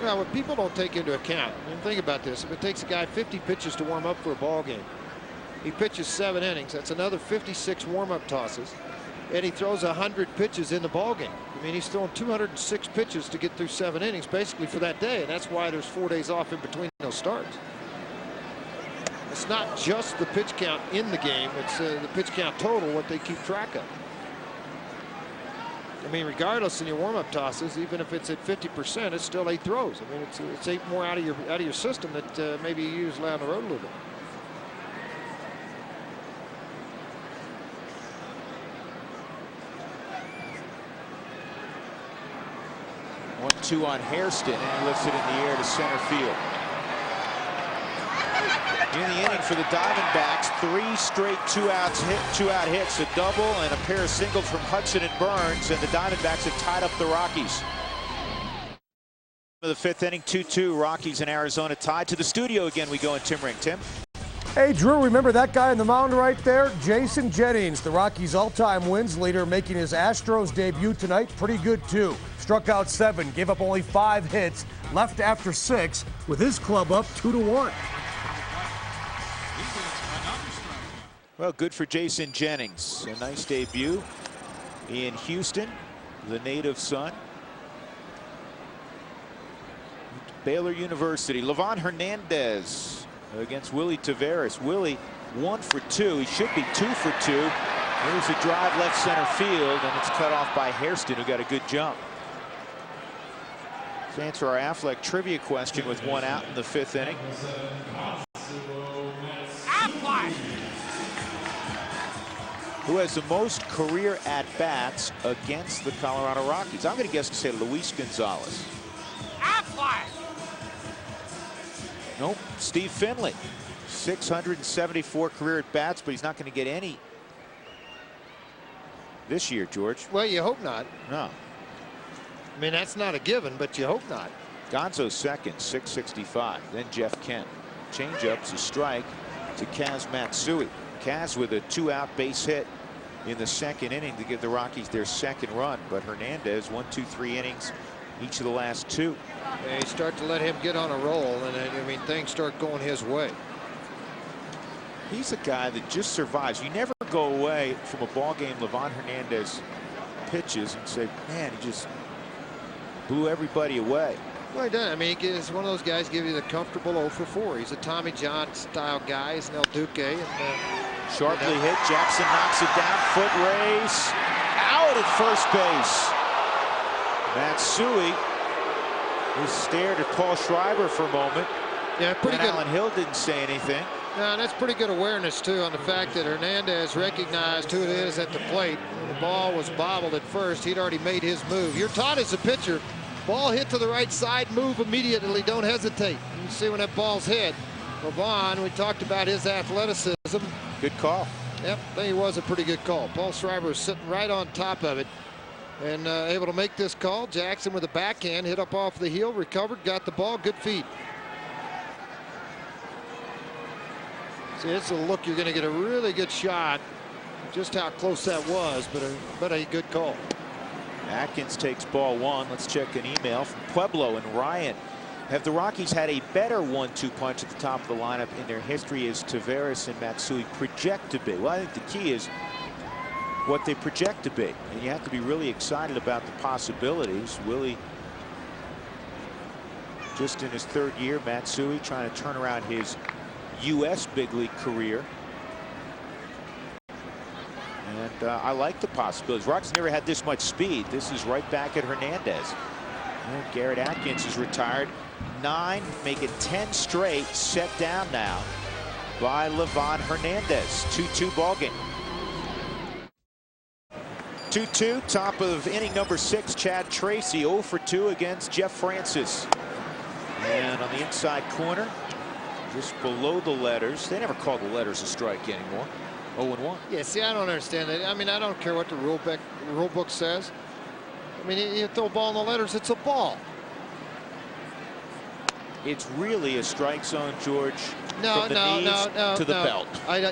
Well, what people don't take into account, and think about this, if it takes a guy 50 pitches to warm up for a ball game, he pitches 7 innings, that's another 56 warm-up tosses, and he throws 100 pitches in the ball game. I mean, he's throwing 206 pitches to get through 7 innings basically for that day, and that's why there's 4 days off in between those starts. It's not just the pitch count in the game, it's the pitch count total, what they keep track of. I mean, regardless in your warm-up tosses, even if it's at 50%, it's still 8 throws. I mean, it's 8 more out of your system that maybe you use down the road a little bit. One-two on Hairston, and he lifts it in the air to center field. In the inning for the Diamondbacks, 3 straight two-out hits, a double and a pair of singles from Hudson and Burns, and the Diamondbacks have tied up the Rockies. For the 5th inning, 2-2, Rockies and Arizona tied. To the studio again we go in Tim Ring. Tim? Hey, Drew, remember that guy on the mound right there? Jason Jennings, the Rockies' all-time wins leader, making his Astros debut tonight. Pretty good, too. Struck out 7, gave up only 5 hits, left after 6, with his club up 2-1. Well, good for Jason Jennings. A nice debut in Houston, the native son. Baylor University. Livan Hernandez against Willie Taveras. Willie 1 for 2. He should be 2 for 2. Here's a drive left center field, and it's cut off by Hairston, who got a good jump. To answer our Affleck trivia question with 1 out in the 5th inning. Affleck! Who has the most career at-bats against the Colorado Rockies? I'm going to guess to say Luis Gonzalez. Affleck! Nope, Steve Finley. 674 career at-bats, but he's not going to get any this year, George. Well, you hope not. No. I mean, that's not a given, but you hope not. Gonzo's second, 665. Then Jeff Kent. Changeup's a strike to Kaz Matsui. Kaz with a 2-out base hit in the 2nd inning to give the Rockies their 2nd run. But Hernandez, 1, 2, 3 innings each of the last 2. Yeah, you start to let him get on a roll, and I mean, things start going his way. He's a guy that just survives. You never go away from a ball game Livan Hernandez pitches and say, man, he just blew everybody away. Well, he does. I mean, he's one of those guys give you the comfortable 0 for 4. He's a Tommy John style guy. He's an El Duque. And, sharply hit. Jackson knocks it down. Foot race. Out at first base. Matsui just stared at Paul Schreiber for a moment. Yeah, pretty good. Alan Hill didn't say anything. No, that's pretty good awareness, too, on the fact that Hernandez recognized who it is at the plate. When the ball was bobbled at first, he'd already made his move. You're taught as a pitcher, ball hit to the right side, move immediately, don't hesitate. You see when that ball's hit. Livan, we talked about his athleticism. Good call. Yep, I think it was a pretty good call. Paul Schreiber was sitting right on top of it and able to make this call. Jackson with a backhand, hit up off the heel, recovered, got the ball, good feed. See, it's a look you're going to get a really good shot. Just how close that was, but a good call. Atkins takes ball 1. Let's check an email from Pueblo and Ryan. Have the Rockies had a better 1-2 punch at the top of the lineup in their history as Taveras and Matsui project to be? Well, I think the key is what they project to be, and you have to be really excited about the possibilities. Willie just in his 3rd year. Matsui trying to turn around his U.S. big league career. And I like the possibilities. Rockies never had this much speed. This is right back at Hernandez. And Garrett Atkins is retired. 9, make it 10 straight, set down now by Livan Hernandez. 2-2 ball game. 2-2, top of inning number 6. Chad Tracy 0 for 2 against Jeff Francis. And on the inside corner, just below the letters. They never call the letters a strike anymore. 0-1. Yeah, see, I don't understand that. I mean, I don't care what the rule book says. I mean, you throw a ball in the letters, it's a ball. It's really a strike zone, George. No, from the knees to the belt.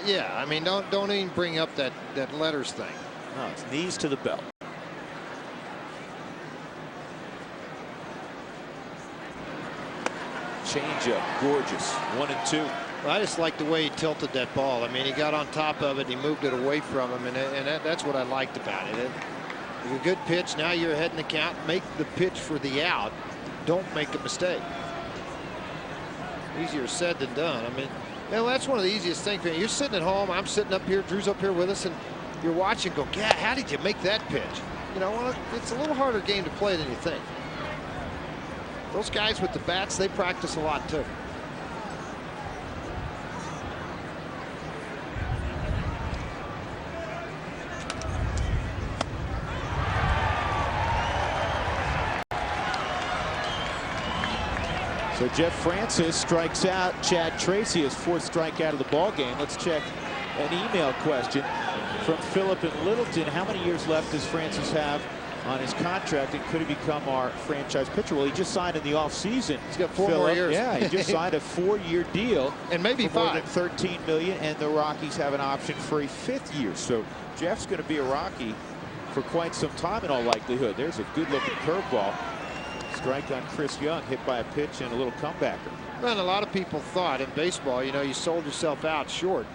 Yeah, I mean, don't even bring up that letters thing. No, it's knees to the belt. Changeup, gorgeous. 1-2. Well, I just like the way he tilted that ball. I mean, he got on top of it, and he moved it away from him, and that's what I liked about it. A good pitch. Now you're ahead in the count. Make the pitch for the out. Don't make a mistake. Easier said than done. I mean, that's one of the easiest things. You're sitting at home. I'm sitting up here. Drew's up here with us, and you're watching. Go, yeah. How did you make that pitch? You know, well, it's a little harder game to play than you think. Those guys with the bats, they practice a lot too. So Jeff Francis strikes out Chad Tracy, his 4th strikeout of the ball game. Let's check an email question from Philip in Littleton. How many years left does Francis have on his contract, and could he become our franchise pitcher? Well, he just signed in the offseason. He's got 4 more years. Yeah, he just signed a 4-year deal, and maybe for 5. more than $13 million, and the Rockies have an option for a 5th year. So Jeff's going to be a Rocky for quite some time in all likelihood. There's a good-looking curveball. Strike on Chris Young, hit by a pitch and a little comebacker. Well, and a lot of people thought in baseball, you know, you sold yourself out short.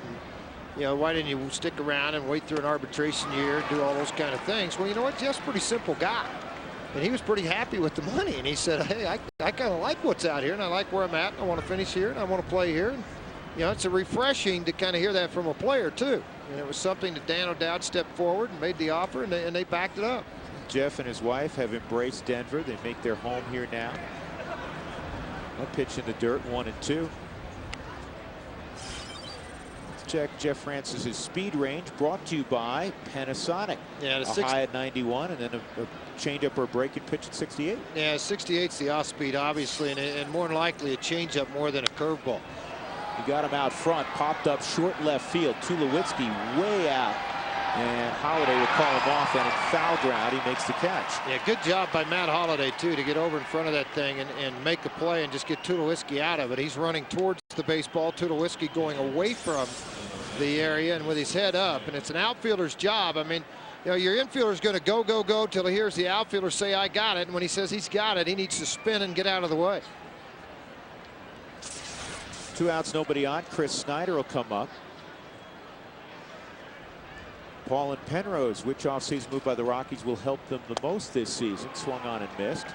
You know, why didn't you stick around and wait through an arbitration year, do all those kind of things? Well, you know what? Jeff's a pretty simple guy. And he was pretty happy with the money. And he said, hey, I kind of like what's out here, and I like where I'm at. And I want to finish here, and I want to play here. And, you know, it's a refreshing to kind of hear that from a player, too. And it was something that Dan O'Dowd stepped forward and made the offer, and they backed it up. Jeff and his wife have embraced Denver. They make their home here now. A pitch in the dirt, 1-2. Check Jeff Francis's speed range, brought to you by Panasonic. Yeah, a high at 91, and then a changeup or a breaking pitch at 68. Yeah, 68's the off speed, obviously, and more than likely a changeup more than a curveball. He got him out front, popped up short left field. Tulowitzki way out, and Holliday will call him off, and in foul ground, he makes the catch. Yeah, good job by Matt Holliday, too, to get over in front of that thing and make a play and just get Tulowitzki out of it. He's running towards the baseball. Tulowitzki going away from the area and with his head up, and it's an outfielder's job. I mean, you know, your infielder's going to go till he hears the outfielder say, I got it, and when he says he's got it, he needs to spin and get out of the way. 2 outs, nobody on. Chris Snyder will come up. Paul and Penrose, which offseason move by the Rockies will help them the most this season? Swung on and missed.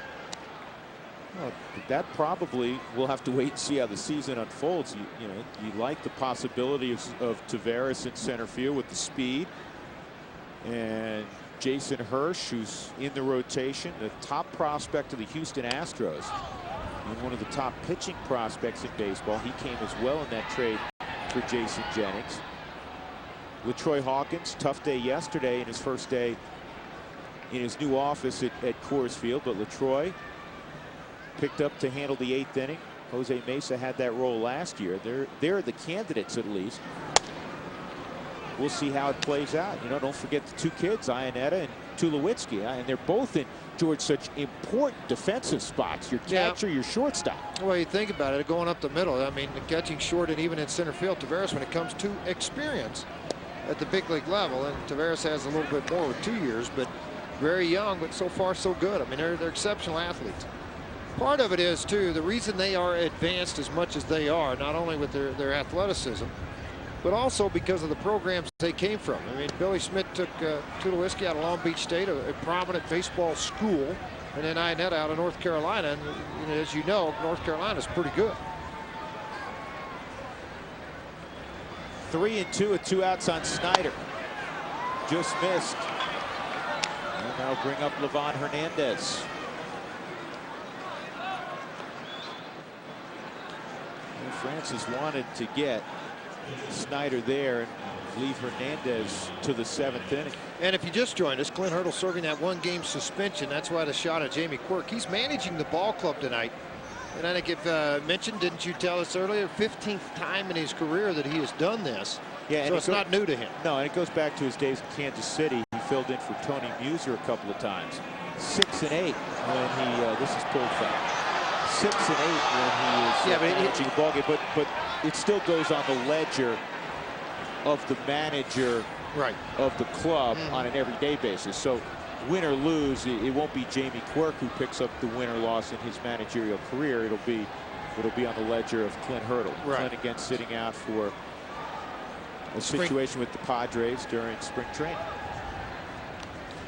Well, that probably we'll have to wait and see how the season unfolds. You know, you like the possibility of Taveras in center field with the speed, and Jason Hirsch, who's in the rotation, the top prospect of the Houston Astros, and one of the top pitching prospects in baseball. He came as well in that trade for Jason Jennings. LaTroy Hawkins, tough day yesterday in his first day in his new office at Coors Field, but LaTroy picked up to handle the 8th inning. Jose Mesa had that role last year. They're the candidates, at least. We'll see how it plays out. You know, don't forget the 2 kids, Iannetta and Tulowitzki, and they're both in, George, such important defensive spots. Your catcher, your shortstop. Well, you think about it, going up the middle. I mean, catching short and even in center field, Taveras, when it comes to experience at the big league level, and Taveras has a little bit more with 2 years, but very young, but so far so good. I mean, they're exceptional athletes. Part of it is, too, the reason they are advanced as much as they are, not only with their athleticism, but also because of the programs they came from. I mean, Billy Smith took Tulowitzki out of Long Beach State, a prominent baseball school, and then Iannetta out of North Carolina. And as you know, North Carolina's pretty good. 3-2 with 2 outs on Snyder. Just missed. And that'll bring up Livan Hernandez. And Francis wanted to get Snyder there and leave Hernandez to the 7th inning. And if you just joined us, Clint Hurdle serving that 1-game suspension. That's why the shot at Jamie Quirk. He's managing the ball club tonight. And I think if mentioned, didn't you tell us earlier, 15th time in his career that he has done this. Yeah, so it's not new to him. No, and it goes back to his days in Kansas City. He filled in for Tony Muser a couple of times. 6 and 8 when he this is pulled foul. 6 and 8 when he is managing the ball game, but it still goes on the ledger of the manager of the club on an everyday basis. So win or lose, it won't be Jamie Quirk who picks up the win or loss in his managerial career. It'll be it'll be on the ledger of Clint Hurdle. Right. Clint again sitting out for a situation with the Padres during spring training.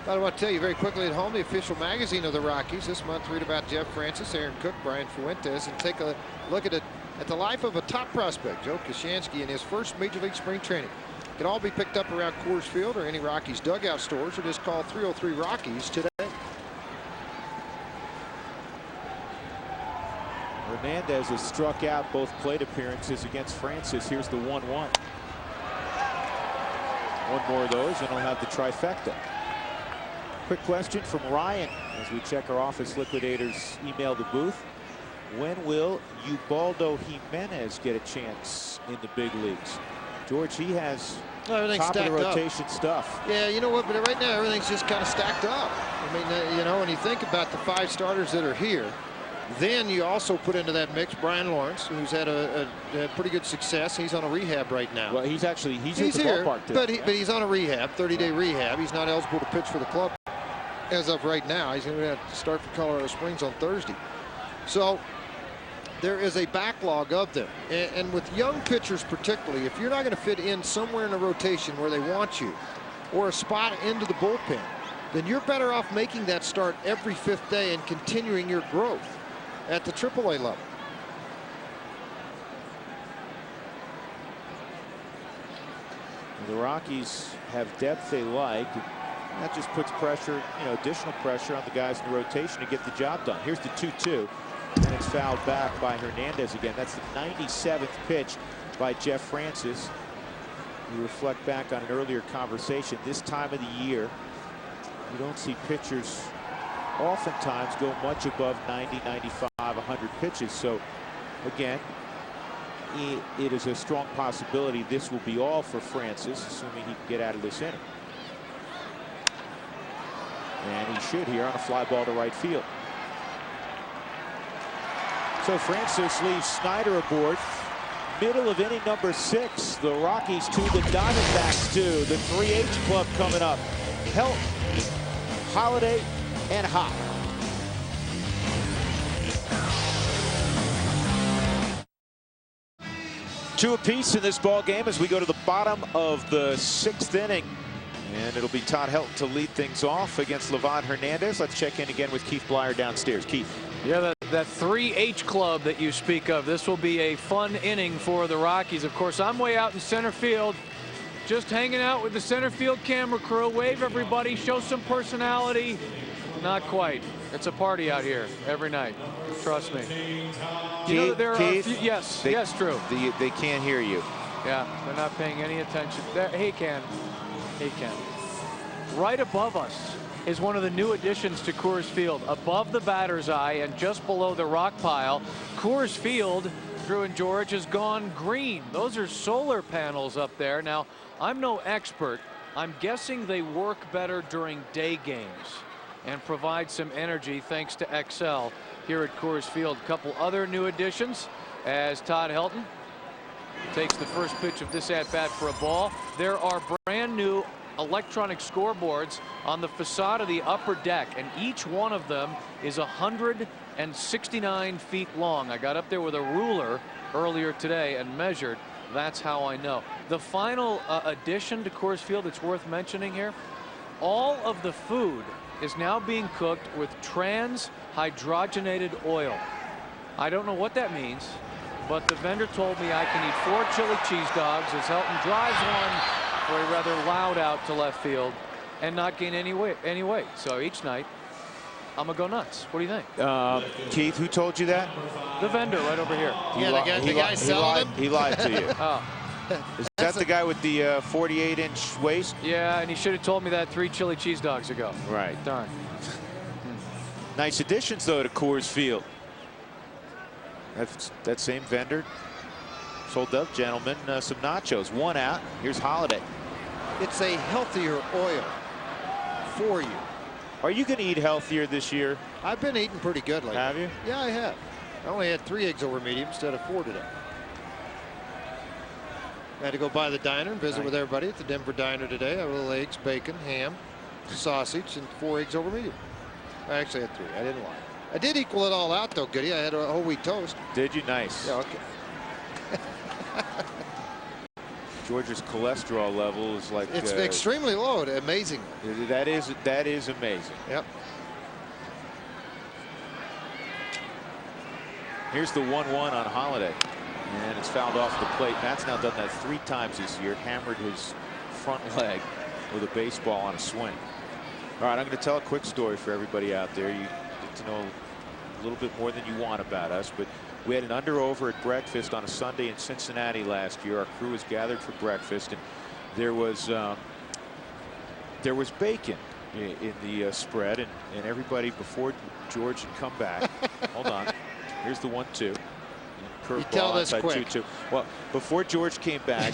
I want to tell you very quickly at home, the official magazine of the Rockies this month, read about Jeff Francis, Aaron Cook, Brian Fuentes, and take a look at the life of a top prospect, Joe Kashansky, in his first Major League spring training. It can all be picked up around Coors Field or any Rockies dugout stores, or just call 303 Rockies today. Hernandez has struck out both plate appearances against Francis. Here's the 1-1. One more of those, and he'll have the trifecta. Quick question from Ryan as we check our office liquidators email the booth. When will Ubaldo Jimenez get a chance in the big leagues? George, he has top of the rotation stuff. Yeah, you know what, but right now everything's just kind of stacked up. I mean, you know, when you think about the 5 starters that are here, then you also put into that mix Brian Lawrence, who's had a pretty good success. He's on a rehab right now. Well, he's at the here, ballpark today. but he's on a rehab, 30-day rehab. He's not eligible to pitch for the club as of right now. He's going to have to start for Colorado Springs on Thursday. So there is a backlog of them, and with young pitchers particularly, if you're not going to fit in somewhere in a rotation where they want you, or a spot into the bullpen, then you're better off making that start every 5th day and continuing your growth at the AAA level. The Rockies have depth they like. That just puts pressure, additional pressure on the guys in the rotation to get the job done. Here's the 2-2, and it's fouled back by Hernandez again. That's the 97th pitch by Jeff Francis. You reflect back on an earlier conversation. This time of the year, you don't see pitchers oftentimes go much above 90, 95, 100 pitches. So again, it is a strong possibility this will be all for Francis, assuming he can get out of this inning. And he should here on a fly ball to right field. So Francis leaves Snyder aboard. Middle of inning number 6. The Rockies 2, the Diamondbacks 2. The 3H club coming up. Helton, Holiday, and Hop. Two apiece in this ball game as we go to the bottom of the 6th inning. And it'll be Todd Helton to lead things off against Livan Hernandez. Let's check in again with Keith Blyer downstairs. Keith. Yeah, that 3H club that you speak of. This will be a fun inning for the Rockies. Of course, I'm way out in center field, just hanging out with the center field camera crew. Wave everybody, show some personality. Not quite. It's a party out here every night. Trust me. You know, there are a few, yes, Drew. They can't hear you. Yeah, they're not paying any attention. He can. Right above us is one of the new additions to Coors Field. Above the batter's eye and just below the rock pile, Coors Field, Drew and George, has gone green. Those are solar panels up there. Now, I'm no expert. I'm guessing they work better during day games and provide some energy thanks to XL here at Coors Field. A couple other new additions as Todd Helton takes the first pitch of this at-bat for a ball. There are brand new electronic scoreboards on the facade of the upper deck, and each one of them is 169 feet long. I got up there with a ruler earlier today and measured. That's how I know. The final addition to Coors Field, it's worth mentioning here, all of the food is now being cooked with trans-hydrogenated oil. I don't know what that means, but the vendor told me I can eat 4 chili cheese dogs as Helton drives one for a rather loud out to left field and not gain any weight. So each night, I'm gonna go nuts. What do you think? Keith, who told you that? The vendor right over here. Yeah, the guy selling them? He lied to you. Oh. Is that the guy with the 48-inch waist? Yeah, and he should have told me that 3 chili cheese dogs ago. Right. Darn. Nice additions, though, to Coors Field. That same vendor sold up, gentlemen, some nachos. One out. Here's Holiday. It's a healthier oil for you. Are you going to eat healthier this year? I've been eating pretty good lately. Have you? Yeah, I have. I only had 3 eggs over medium instead of 4 today. I had to go by the diner and visit with everybody at the Denver diner today. I have little eggs, bacon, ham, sausage, and 4 eggs over medium. I actually had 3. I didn't lie. I did equal it all out, though, Goody. I had a whole wheat toast. Did you? Nice. Yeah, okay. George's cholesterol level is like it's extremely low. Amazing. That is amazing. Yep. Here's the 1-1 on Holiday, and it's fouled off the plate. Matt's now done that 3 times this year. Hammered his front leg with a baseball on a swing. All right, I'm going to tell a quick story for everybody out there. You get to know a little bit more than you want about us, but we had an under-over at breakfast on a Sunday in Cincinnati last year. Our crew was gathered for breakfast, and there was bacon in the spread, and everybody before George had come back. Hold on. Here's the 1-2. Tell this quick. 2-2. Well, before George came back,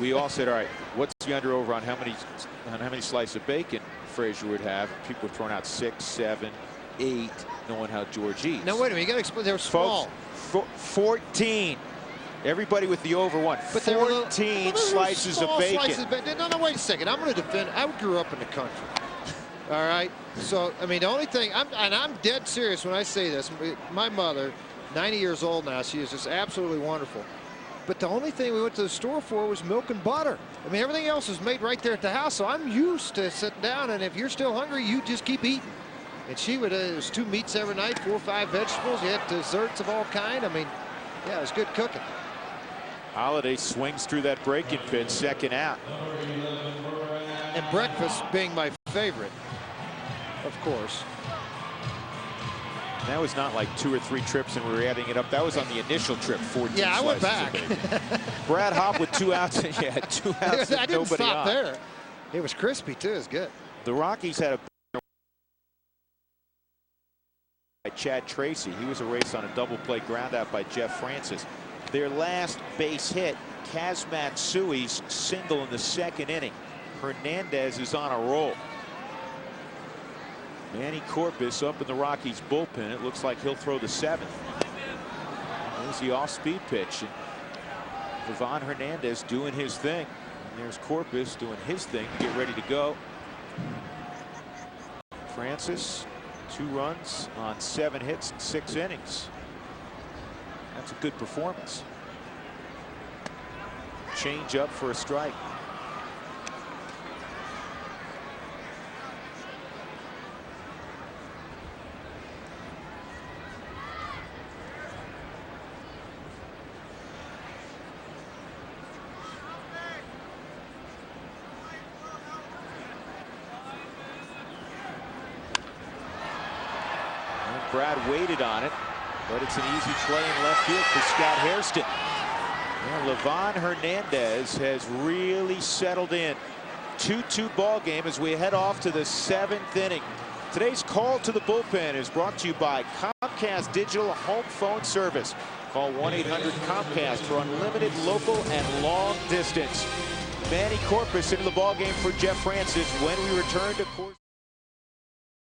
we all said, all right, what's the under-over on how many slices of bacon Frazier would have? People were throwing out 6, 7, 8, knowing how George eats. Now, wait a minute. You got to explain. They were small. Folks, 14. Everybody with the over one. But 14 slices of bacon. No, wait a second. I'm going to defend. I grew up in the country. All right. So, I mean, the only thing, I'm dead serious when I say this. My mother, 90 years old now, she is just absolutely wonderful. But the only thing we went to the store for was milk and butter. I mean, everything else is made right there at the house. So I'm used to sitting down, and if you're still hungry, you just keep eating. And she would, it was 2 meats every night, 4 or 5 vegetables. You had desserts of all kind. I mean, yeah, it was good cooking. Holiday swings through that breaking pitch, second out. And breakfast being my favorite, of course. That was not like 2 or 3 trips and we were adding it up. That was on the initial trip, 14 Yeah, I went back. Brad Hopp with 2 outs. Yeah, 2 outs. I didn't stop on. there. It was crispy, too. It was good. The Rockies had a by Chad Tracy. He was erased on a double play ground out by Jeff Francis. Their last base hit, Kaz Matsui's single in the 2nd inning. Hernandez is on a roll. Manny Corpus up in the Rockies bullpen. It looks like he'll throw the 7th. There's the off-speed pitch. And Livan Hernandez doing his thing. And there's Corpus doing his thing to get ready to go. Francis, 2 runs on 7 hits in 6 innings. That's a good performance. Change up for a strike. Brad waited on it, but it's an easy play in left field for Scott Hairston. Well, Livan Hernandez has really settled in. 2-2 ball game as we head off to the 7th inning. Today's call to the bullpen is brought to you by Comcast Digital Home Phone Service. Call 1-800-COMCAST for unlimited local and long distance. Manny Corpus into the ball game for Jeff Francis when we return to course.